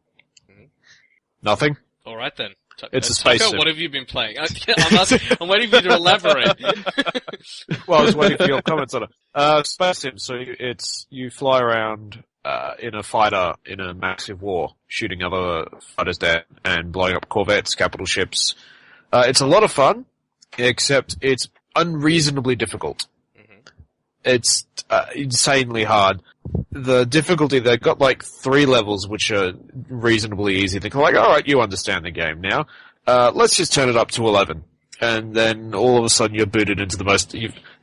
Nothing. All right then. It's a space Tucker, sim. what have you been playing? I'm waiting for you to elaborate. Well, I was waiting for your comments on it. Space sim. So you fly around in a fighter in a massive war, shooting other fighters down and blowing up corvettes, capital ships. It's a lot of fun, except it's unreasonably difficult. It's insanely hard. The difficulty, they've got like 3 levels which are reasonably easy. They're like, alright, you understand the game now. Let's just turn it up to 11. And then all of a sudden you're booted into the most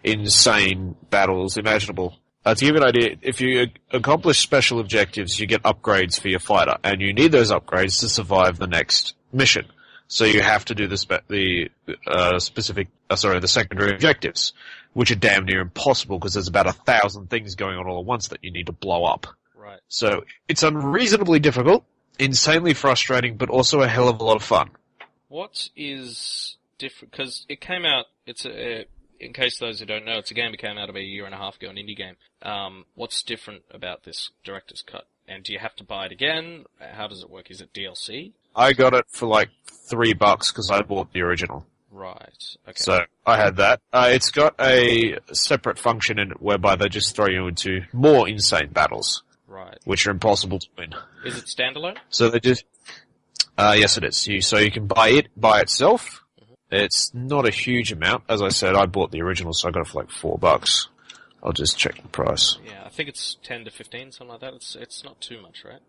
insane battles imaginable. To give you an idea, if you accomplish special objectives, you get upgrades for your fighter, and you need those upgrades to survive the next mission. So you have to do the secondary objectives, which are damn near impossible because there's about 1,000 things going on all at once that you need to blow up. Right. So it's unreasonably difficult, insanely frustrating, but also a hell of a lot of fun. What is different? Because it came out. In case those who don't know, it's a game that came out about a year and a half ago, an indie game. What's different about this director's cut? And do you have to buy it again? How does it work? Is it DLC? I got it for like $3 because I bought the original. Right. Okay. So I had that. It's got a separate function in it whereby they just throw you into more insane battles. Right. Which are impossible to win. Is it standalone? So they just, yes it is. So you can buy it by itself. It's not a huge amount. As I said, I bought the original, so I got it for like $4. I'll just check the price. Yeah, I think it's 10 to 15, something like that. It's not too much, right?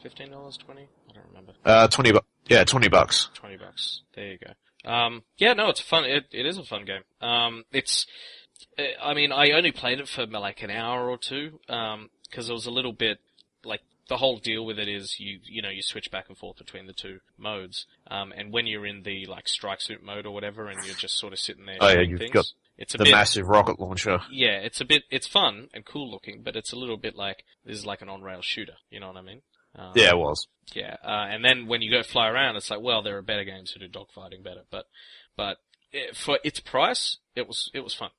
$15, 20? I don't remember. $20. Yeah, $20. $20. There you go. Yeah, no, it's fun. It is a fun game. I mean, I only played it for like an hour or two, cause it was a little bit, like, the whole deal with it is you switch back and forth between the 2 modes. And when you're in the, like, strike suit mode or whatever, and you're just sort of sitting there shooting things, got it's a the bit, massive rocket launcher. Yeah, it's fun and cool looking, but it's a little bit like, this is like an on-rail shooter, you know what I mean? Yeah, it was. Yeah, and then when you go fly around, it's like, well, there are better games who do dogfighting better, but for its price, it was fun.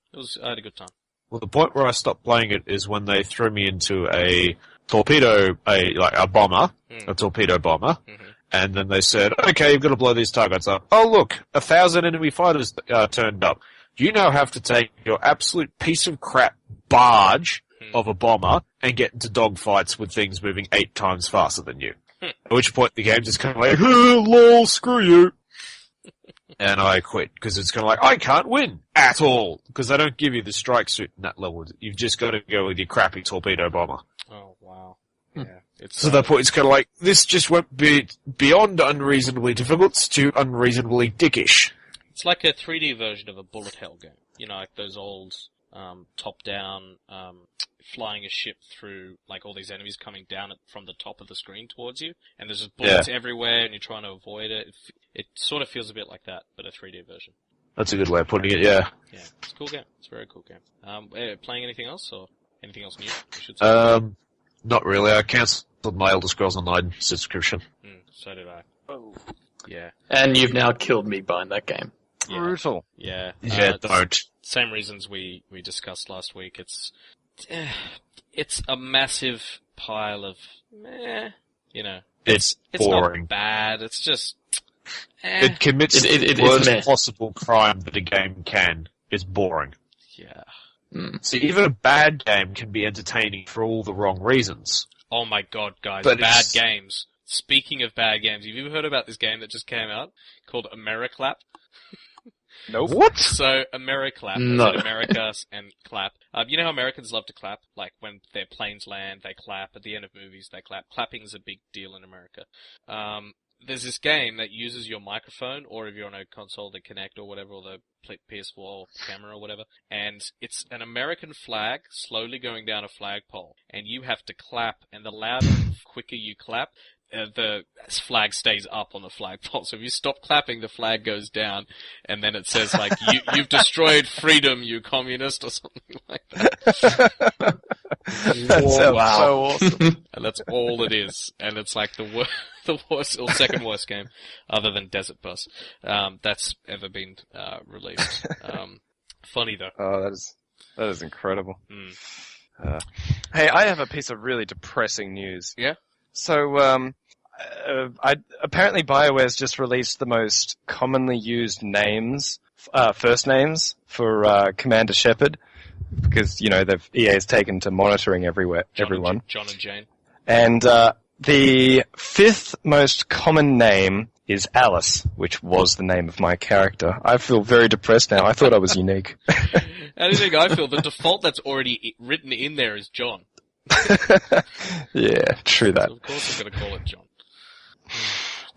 I had a good time. Well, the point where I stopped playing it is when they threw me into a torpedo, a bomber, a torpedo bomber, and then they said, okay, you've got to blow these targets up. Oh, look, 1,000 enemy fighters turned up. You now have to take your absolute piece of crap barge of a bomber and get into dogfights with things moving 8 times faster than you. At which point the game just kind of like, lol, screw you. And I quit, because it's kind of like, I can't win at all, because they don't give you the strike suit in that level. You've just got to go with your crappy torpedo bomber. Oh, wow. Yeah. So that point, it's kind of like, this just went beyond unreasonably difficult to unreasonably dickish. It's like a 3D version of a bullet hell game. You know, like those old top-down, flying a ship through, like, all these enemies coming down from the top of the screen towards you, and there's just bullets everywhere, and you're trying to avoid it. It sort of feels a bit like that, but a 3D version. That's a good way of putting it, yeah. Yeah, it's a cool game. It's a very cool game. Playing anything else, or anything else new, I should say? Not really. I cancelled my Elder Scrolls Online subscription. So did I. Oh. Yeah. And you've now killed me buying that game. Yeah. Brutal. Yeah. Don't. Same reasons we discussed last week. It's a massive pile of you know. It's It's boring. not bad. It's just It commits the worst possible crime that a game can. It's boring. Yeah. See, even a bad game can be entertaining for all the wrong reasons. Oh my god, guys, But bad games. Speaking of bad games, have you ever heard about this game that just came out called Americlap? Nope. What? So, Americlap, No. America and clap. You know how Americans love to clap? Like, when their planes land, they clap. At the end of movies, they clap. Clapping is a big deal in America. There's this game that uses your microphone, or if you're on a console, the Kinect or whatever, or the PS4 camera or whatever, and it's an American flag slowly going down a flagpole, and you have to clap, and the louder and quicker you clap, the flag stays up on the flagpole. So if you stop clapping, the flag goes down, and then it says, like, you've destroyed freedom, you communist, or something like that. That sounds so awesome. And that's all it is. And it's like the worst, or second worst game, other than Desert Bus, that's ever been, released. Funny though. Oh, that is incredible. Hey, I have a piece of really depressing news. Yeah? So, apparently BioWare's just released the most commonly used names, first names for, Commander Shepard. Because, EA's taken to monitoring everyone. John and Jane. And, the fifth most common name is Alice, which was the name of my character. I feel very depressed now. I thought I was unique. How do you think I feel? The default that's already written in there is John. Yeah, true that. So of course I'm going to call it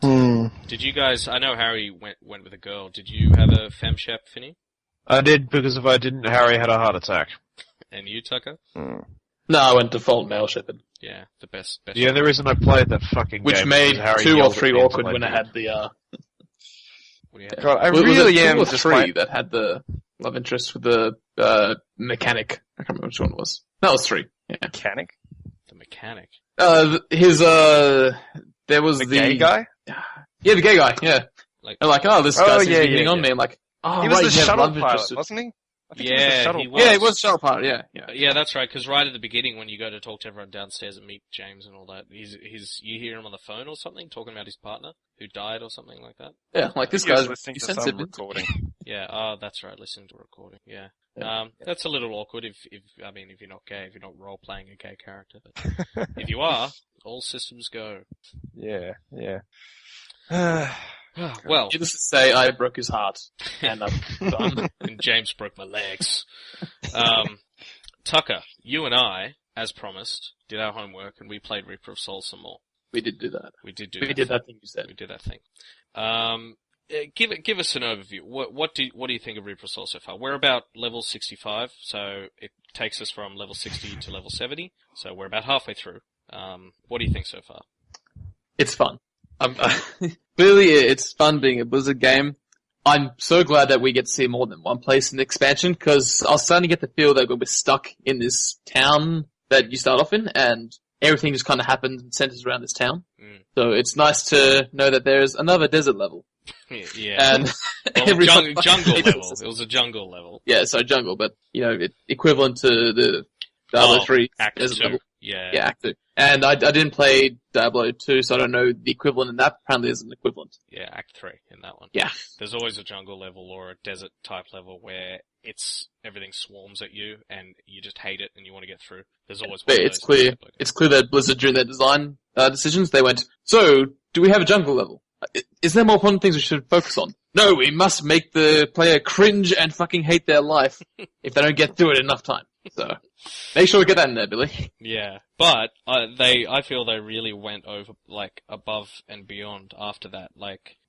John. Did you guys, I know Harry went with a girl. Did you have a femshep, Finney? I did, because if I didn't, Harry had a heart attack. And you, Tucker? No, I went default male shepherd. Yeah, the best. Yeah, the reason I played that fucking Which game made Harry 2 or yelled 3 at me awkward until when I did. had the, What do you have? God, I was it really 2 am or just 3 that had the love interest with the, mechanic. I can't remember which one it was. That was 3. Yeah. mechanic. The mechanic. There was The gay guy? Yeah, the gay guy, yeah. Like- They're like, oh, this Oh, guy seems yeah, to be hitting yeah, on yeah. me. I'm like, oh, He was right, the you have shuttle love pilot, interest. wasn't he? I think Yeah, he was the shuttle he pilot. Yeah, it was shuttle pilot, yeah. Yeah, that's right, because right at the beginning when you go to talk to everyone downstairs and meet James and all that, you hear him on the phone or something, talking about his partner, who died or something like that. Yeah, like this He was guy's listening to sensitive. some recording. Yeah, that's right, listening to a recording, yeah. That's a little awkward if you're not gay, if you're not role-playing a gay character. But if you are, all systems go. Yeah. Well, Needless to say, I broke his heart. And I'm done. and James broke my legs. Tucker, you and I, as promised, did our homework and we played Reaper of Souls some more. We did do that. We did that thing you said. We did that thing. Give us an overview. What do you think of Reaper of Souls so far? We're about level 65, so it takes us from level 60 to level 70. So we're about halfway through. What do you think so far? It's fun. Clearly, it's fun being a Blizzard game. I'm so glad that we get to see more than one place in the expansion, because I was starting to get the feel that we're stuck in this town that you start off in, and everything just kind of happens and centers around this town. So it's nice to know that there's another desert level. Yeah. And Well, jungle level. It was a jungle level. Yeah, so jungle, but, equivalent to the Diablo 3 Act desert 2. level. Yeah. Yeah, Act 2. And I didn't play Diablo 2, so I don't know the equivalent in that. Apparently there's an equivalent. Yeah, Act 3 in that one. Yeah. There's always a jungle level or a desert type level where everything swarms at you and you just hate it and you want to get through. There's always one But of it's those clear, type of- it's clear that Blizzard, during their design decisions, they went, so, do we have a jungle level? Is there more important things we should focus on? No, we must make the player cringe and fucking hate their life if they don't get through it enough time. So, make sure we get that in there, Billy. Yeah, but I feel they really went over, above and beyond after that.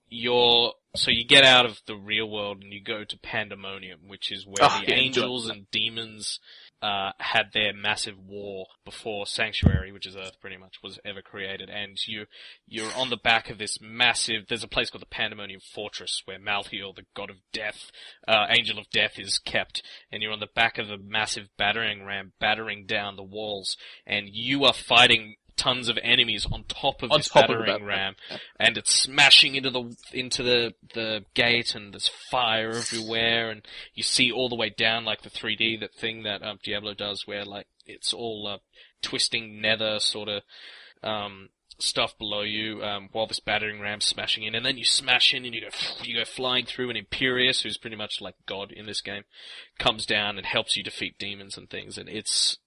Your So you get out of the real world and you go to Pandemonium, which is where the angels and demons had their massive war before Sanctuary, which is Earth pretty much, was ever created. And you're on the back of this massive, there's a place called the Pandemonium Fortress where Malthael, the god of death, angel of death, is kept. And you're on the back of a massive battering ram battering down the walls. And you are fighting tons of enemies on top of this battering ram, and it's smashing into the gate, and there's fire everywhere, and you see all the way down like the 3D, that thing that Diablo does, where like it's all twisting nether sort of stuff below you, while this battering ram's smashing in, and then you smash in and you go flying through, and Imperius, who's pretty much like God in this game, comes down and helps you defeat demons and things, and it's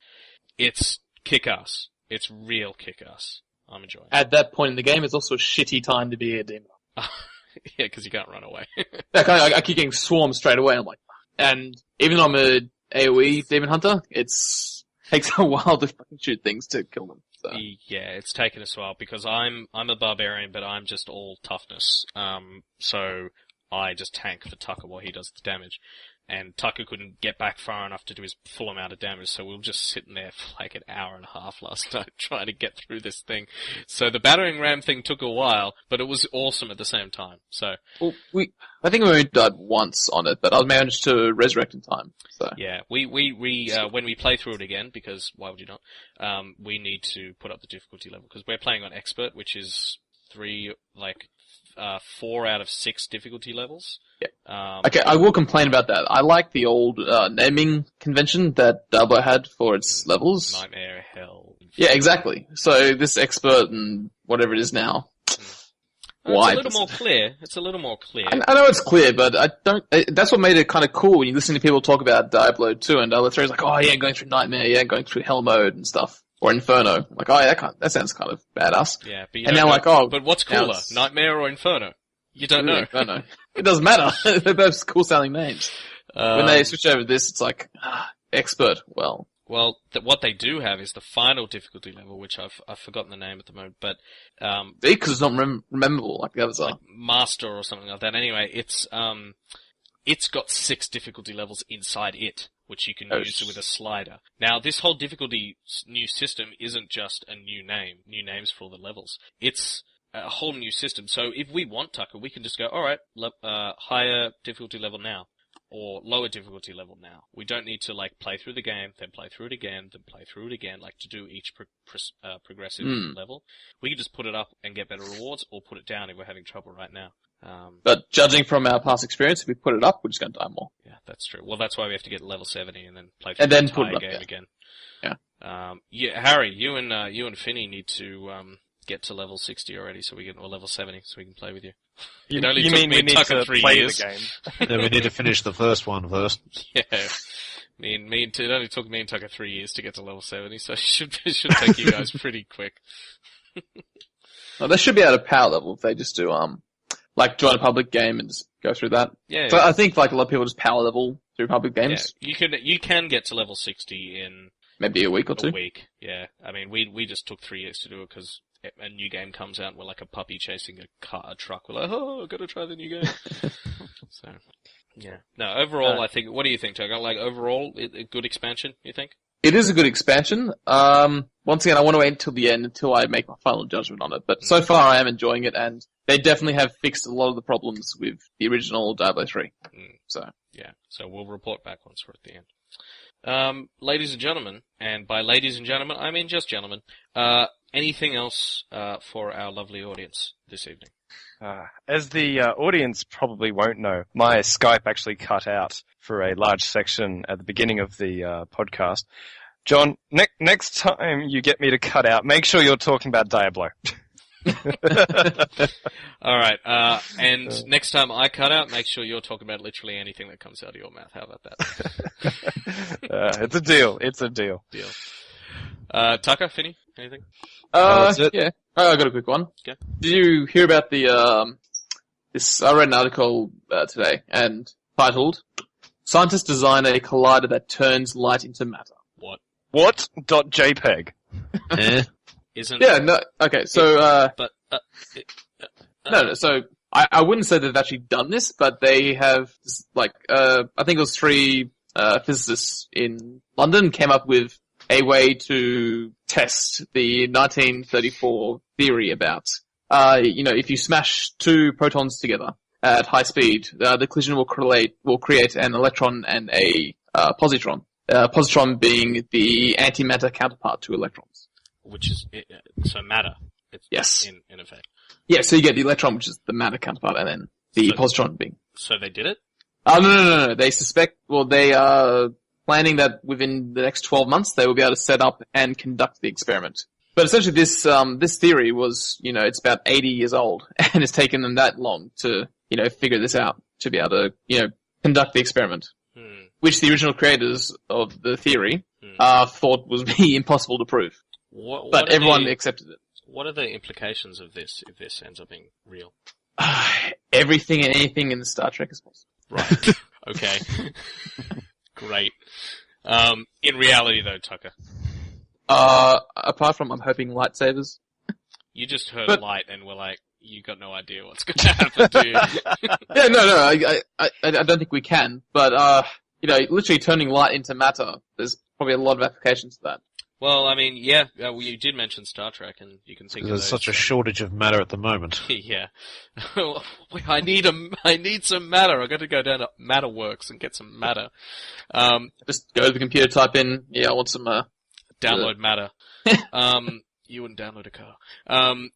kick-ass. It's real kick-ass. I'm enjoying it. At that point in the game, it's also a shitty time to be a demon. Yeah, because you can't run away. I keep getting swarmed straight away. I'm like, and even though I'm a AoE demon hunter, takes a while to fucking shoot things to kill them. So. Yeah, it's taken us a while because I'm a barbarian, but I'm just all toughness. So I just tank for Tucker while he does the damage. And Tucker couldn't get back far enough to do his full amount of damage, so we were just sitting there for like an hour and a half last night trying to get through this thing. So the battering ram thing took a while, but it was awesome at the same time. So well, I think we only died once on it, but I managed to resurrect in time. So yeah, we when we play through it again, because why would you not? We need to put up the difficulty level because we're playing on expert, which is 4 out of 6 difficulty levels. Yeah. Okay, I will complain about that. I like the old naming convention that Diablo had for its levels. Nightmare, Hell. Yeah, exactly. So this expert and whatever it is now. Why? It's a little more clear. It's a little more clear. I know it's clear, but I don't. That's what made it kind of cool when you listen to people talk about Diablo 2 and Diablo 3. It's like, oh yeah, going through Nightmare, yeah, going through Hell mode and stuff. Or Inferno. Like, oh yeah, that sounds kind of badass. Yeah, but and now like, oh. But what's cooler, Nightmare or Inferno? You don't know. Inferno. It doesn't matter. They're both cool sounding names. When they switch over to this, it's like, expert. Well, what they do have is the final difficulty level, which I've forgotten the name at the moment, but because it's not memorable like the others are. Like Master or something like that. Anyway, it's got 6 difficulty levels inside it, which you can use with a slider. Now, this whole difficulty new system isn't just a new names for all the levels. It's a whole new system. So if we want, Tucker, we can just go, alright, higher difficulty level now, or lower difficulty level now. We don't need to, like, play through the game, then play through it again, then play through it again, like, to do each progressive level. We can just put it up and get better rewards, or put it down if we're having trouble right now. But judging from our past experience, if we put it up, we're just going to die more. Yeah, that's true. Well, that's why we have to get level 70 and then play through and the then entire put it up, game again. Yeah. Harry, you and Finney need to get to level 60 already, or level 70, so we can play with you. You mean we need to play the game? Yeah, we need to finish the first one first. Yeah. It only took me and Tucker 3 years to get to level 70, so it should take you guys pretty quick. Well, they should be able to power level if they just do, like join a public game and just go through that. Yeah. So I think like a lot of people just power level through public games. Yeah. You can get to level 60 in maybe a week or two. A week, yeah. I mean, we just took 3 years to do it because a new game comes out and we're like a puppy chasing a truck. We're like, oh, I've got to try the new game. So, yeah. No, overall, I think, what do you think, Tucker? Like, overall, a good expansion, you think? It is a good expansion. Once again, I want to wait until the end until I make my final judgment on it. But so far, I am enjoying it, and they definitely have fixed a lot of the problems with the original Diablo 3. So yeah, so we'll report back once we're at the end. Ladies and gentlemen, and by ladies and gentlemen, I mean just gentlemen. Anything else for our lovely audience this evening? As the audience probably won't know, my Skype actually cut out for a large section at the beginning of the podcast. John, next time you get me to cut out, make sure you're talking about Diablo. Alright, and next time I cut out, make sure you're talking about literally anything that comes out of your mouth. How about that? It's a deal. It's a deal. Tucker, Finney, anything? Yeah. I got a quick one. Okay. Did you hear about the, I read an article, today, and titled, Scientists design a collider that turns light into matter. What? .jpeg. Isn't Yeah, no, okay, so, but, no, so, I wouldn't say they've actually done this, but they have, like, I think it was 3 physicists in London came up with a way to test the 1934 theory about, if you smash 2 protons together at high speed, the collision will create an electron and a positron. Positron being the antimatter counterpart to electrons. Which is, so matter. Yes. In effect. Yeah, so you get the electron, which is the matter counterpart, and then the positron being. So they did it? No. They are planning that within the next 12 months they will be able to set up and conduct the experiment. But essentially this theory was, it's about 80 years old, and it's taken them that long to, figure this out, to be able to, conduct the experiment. Which the original creators of the theory, thought was impossible to prove. But everyone accepted it. What are the implications of this, if this ends up being real? Everything and anything in the Star Trek is possible. Right. Okay. Great. In reality though, Tucker. Apart from I'm hoping lightsabers. You just heard light and were like, you got no idea what's going to happen to you. Yeah, no, I don't think we can, but, literally turning light into matter, there's probably a lot of applications to that. Well, I mean, yeah, you did mention Star Trek, and you can think of There's such a shortage of matter at the moment. Yeah. I need some matter. I've got to go down to Matterworks and get some matter. Just go to the computer, type in, I want some, download matter. You wouldn't download a car.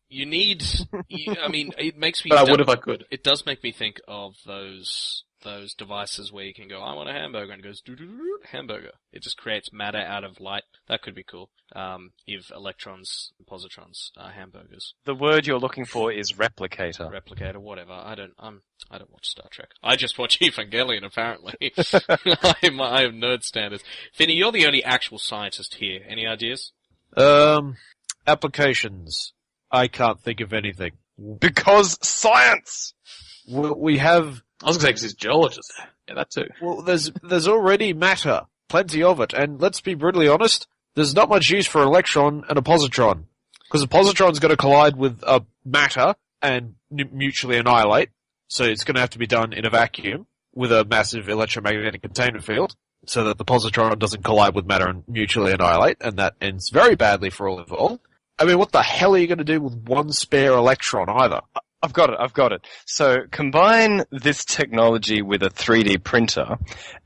It makes me... But I would if I could. It does make me think of those devices where you can go, I want a hamburger, and it goes, doo-doo-doo-doo, hamburger. It just creates matter out of light. That could be cool. If electrons and positrons are hamburgers. The word you're looking for is replicator. Replicator, whatever. I don't watch Star Trek. I just watch Evangelion, apparently. I have nerd standards. Finney, you're the only actual scientist here. Any ideas? Applications. I can't think of anything. Because science! We have... I was going to say because he's a geologist. Yeah, that too. Well, there's already matter. Plenty of it. And let's be brutally honest, there's not much use for an electron and a positron. Because a positron's going to collide with a matter and mutually annihilate. So it's going to have to be done in a vacuum with a massive electromagnetic containment field so that the positron doesn't collide with matter and mutually annihilate. And that ends very badly for all involved. I mean, what the hell are you going to do with one spare electron either? I've got it. So combine this technology with a 3D printer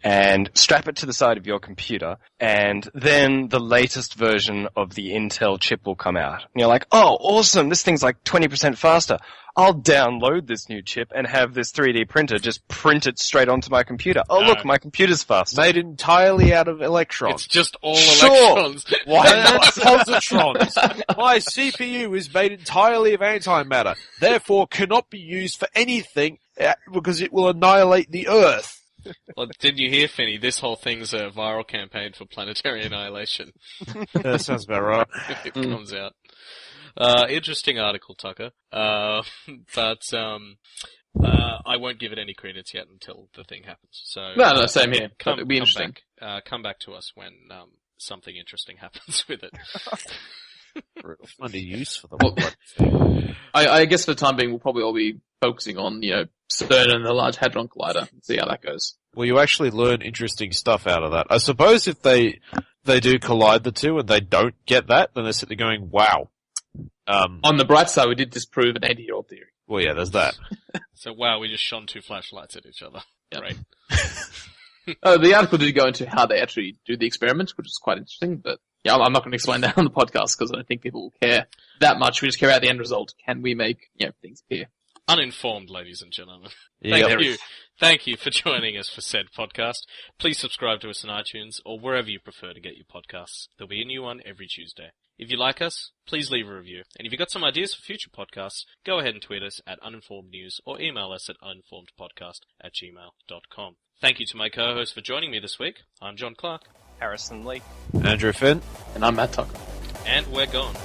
and strap it to the side of your computer, and then the latest version of the Intel chip will come out. And you're like, oh, awesome, this thing's like 20% faster. I'll download this new chip and have this 3D printer just print it straight onto my computer. Oh, look, my computer's faster. Made entirely out of electrons. It's just all electrons. Why not positrons? My CPU is made entirely of antimatter, therefore cannot be used for anything because it will annihilate the Earth. Well, did you hear, Finney? This whole thing's a viral campaign for planetary annihilation. That sounds about right. It comes out. Interesting article, Tucker. I won't give it any credence yet until the thing happens. So no, same here. It'll be interesting. Come back to us when something interesting happens with it. Find a use for them. I guess for the time being, we'll probably all be focusing on CERN and the Large Hadron Collider and see how that goes. Well, you actually learn interesting stuff out of that. I suppose if they do collide the two and they don't get that, then they're sitting there going, wow. On the bright side, we did disprove an 80-year-old theory. Well, yeah, there's that. So, wow, we just shone 2 flashlights at each other. Yep. Great. The article did go into how they actually do the experiment, which is quite interesting, but yeah, I'm not going to explain that on the podcast because I don't think people will care that much. We just care about the end result. Can we make things appear? Uninformed, ladies and gentlemen. Yep. Thank you for joining us for said podcast. Please subscribe to us on iTunes or wherever you prefer to get your podcasts. There'll be a new one every Tuesday. If you like us, please leave a review. And if you've got some ideas for future podcasts, go ahead and tweet us at Uninformed News or email us at uninformedpodcast@gmail.com. Thank you to my co-host for joining me this week. I'm John Clark. Harrison Lee. Andrew Finn. And I'm Matt Tucker. And we're gone.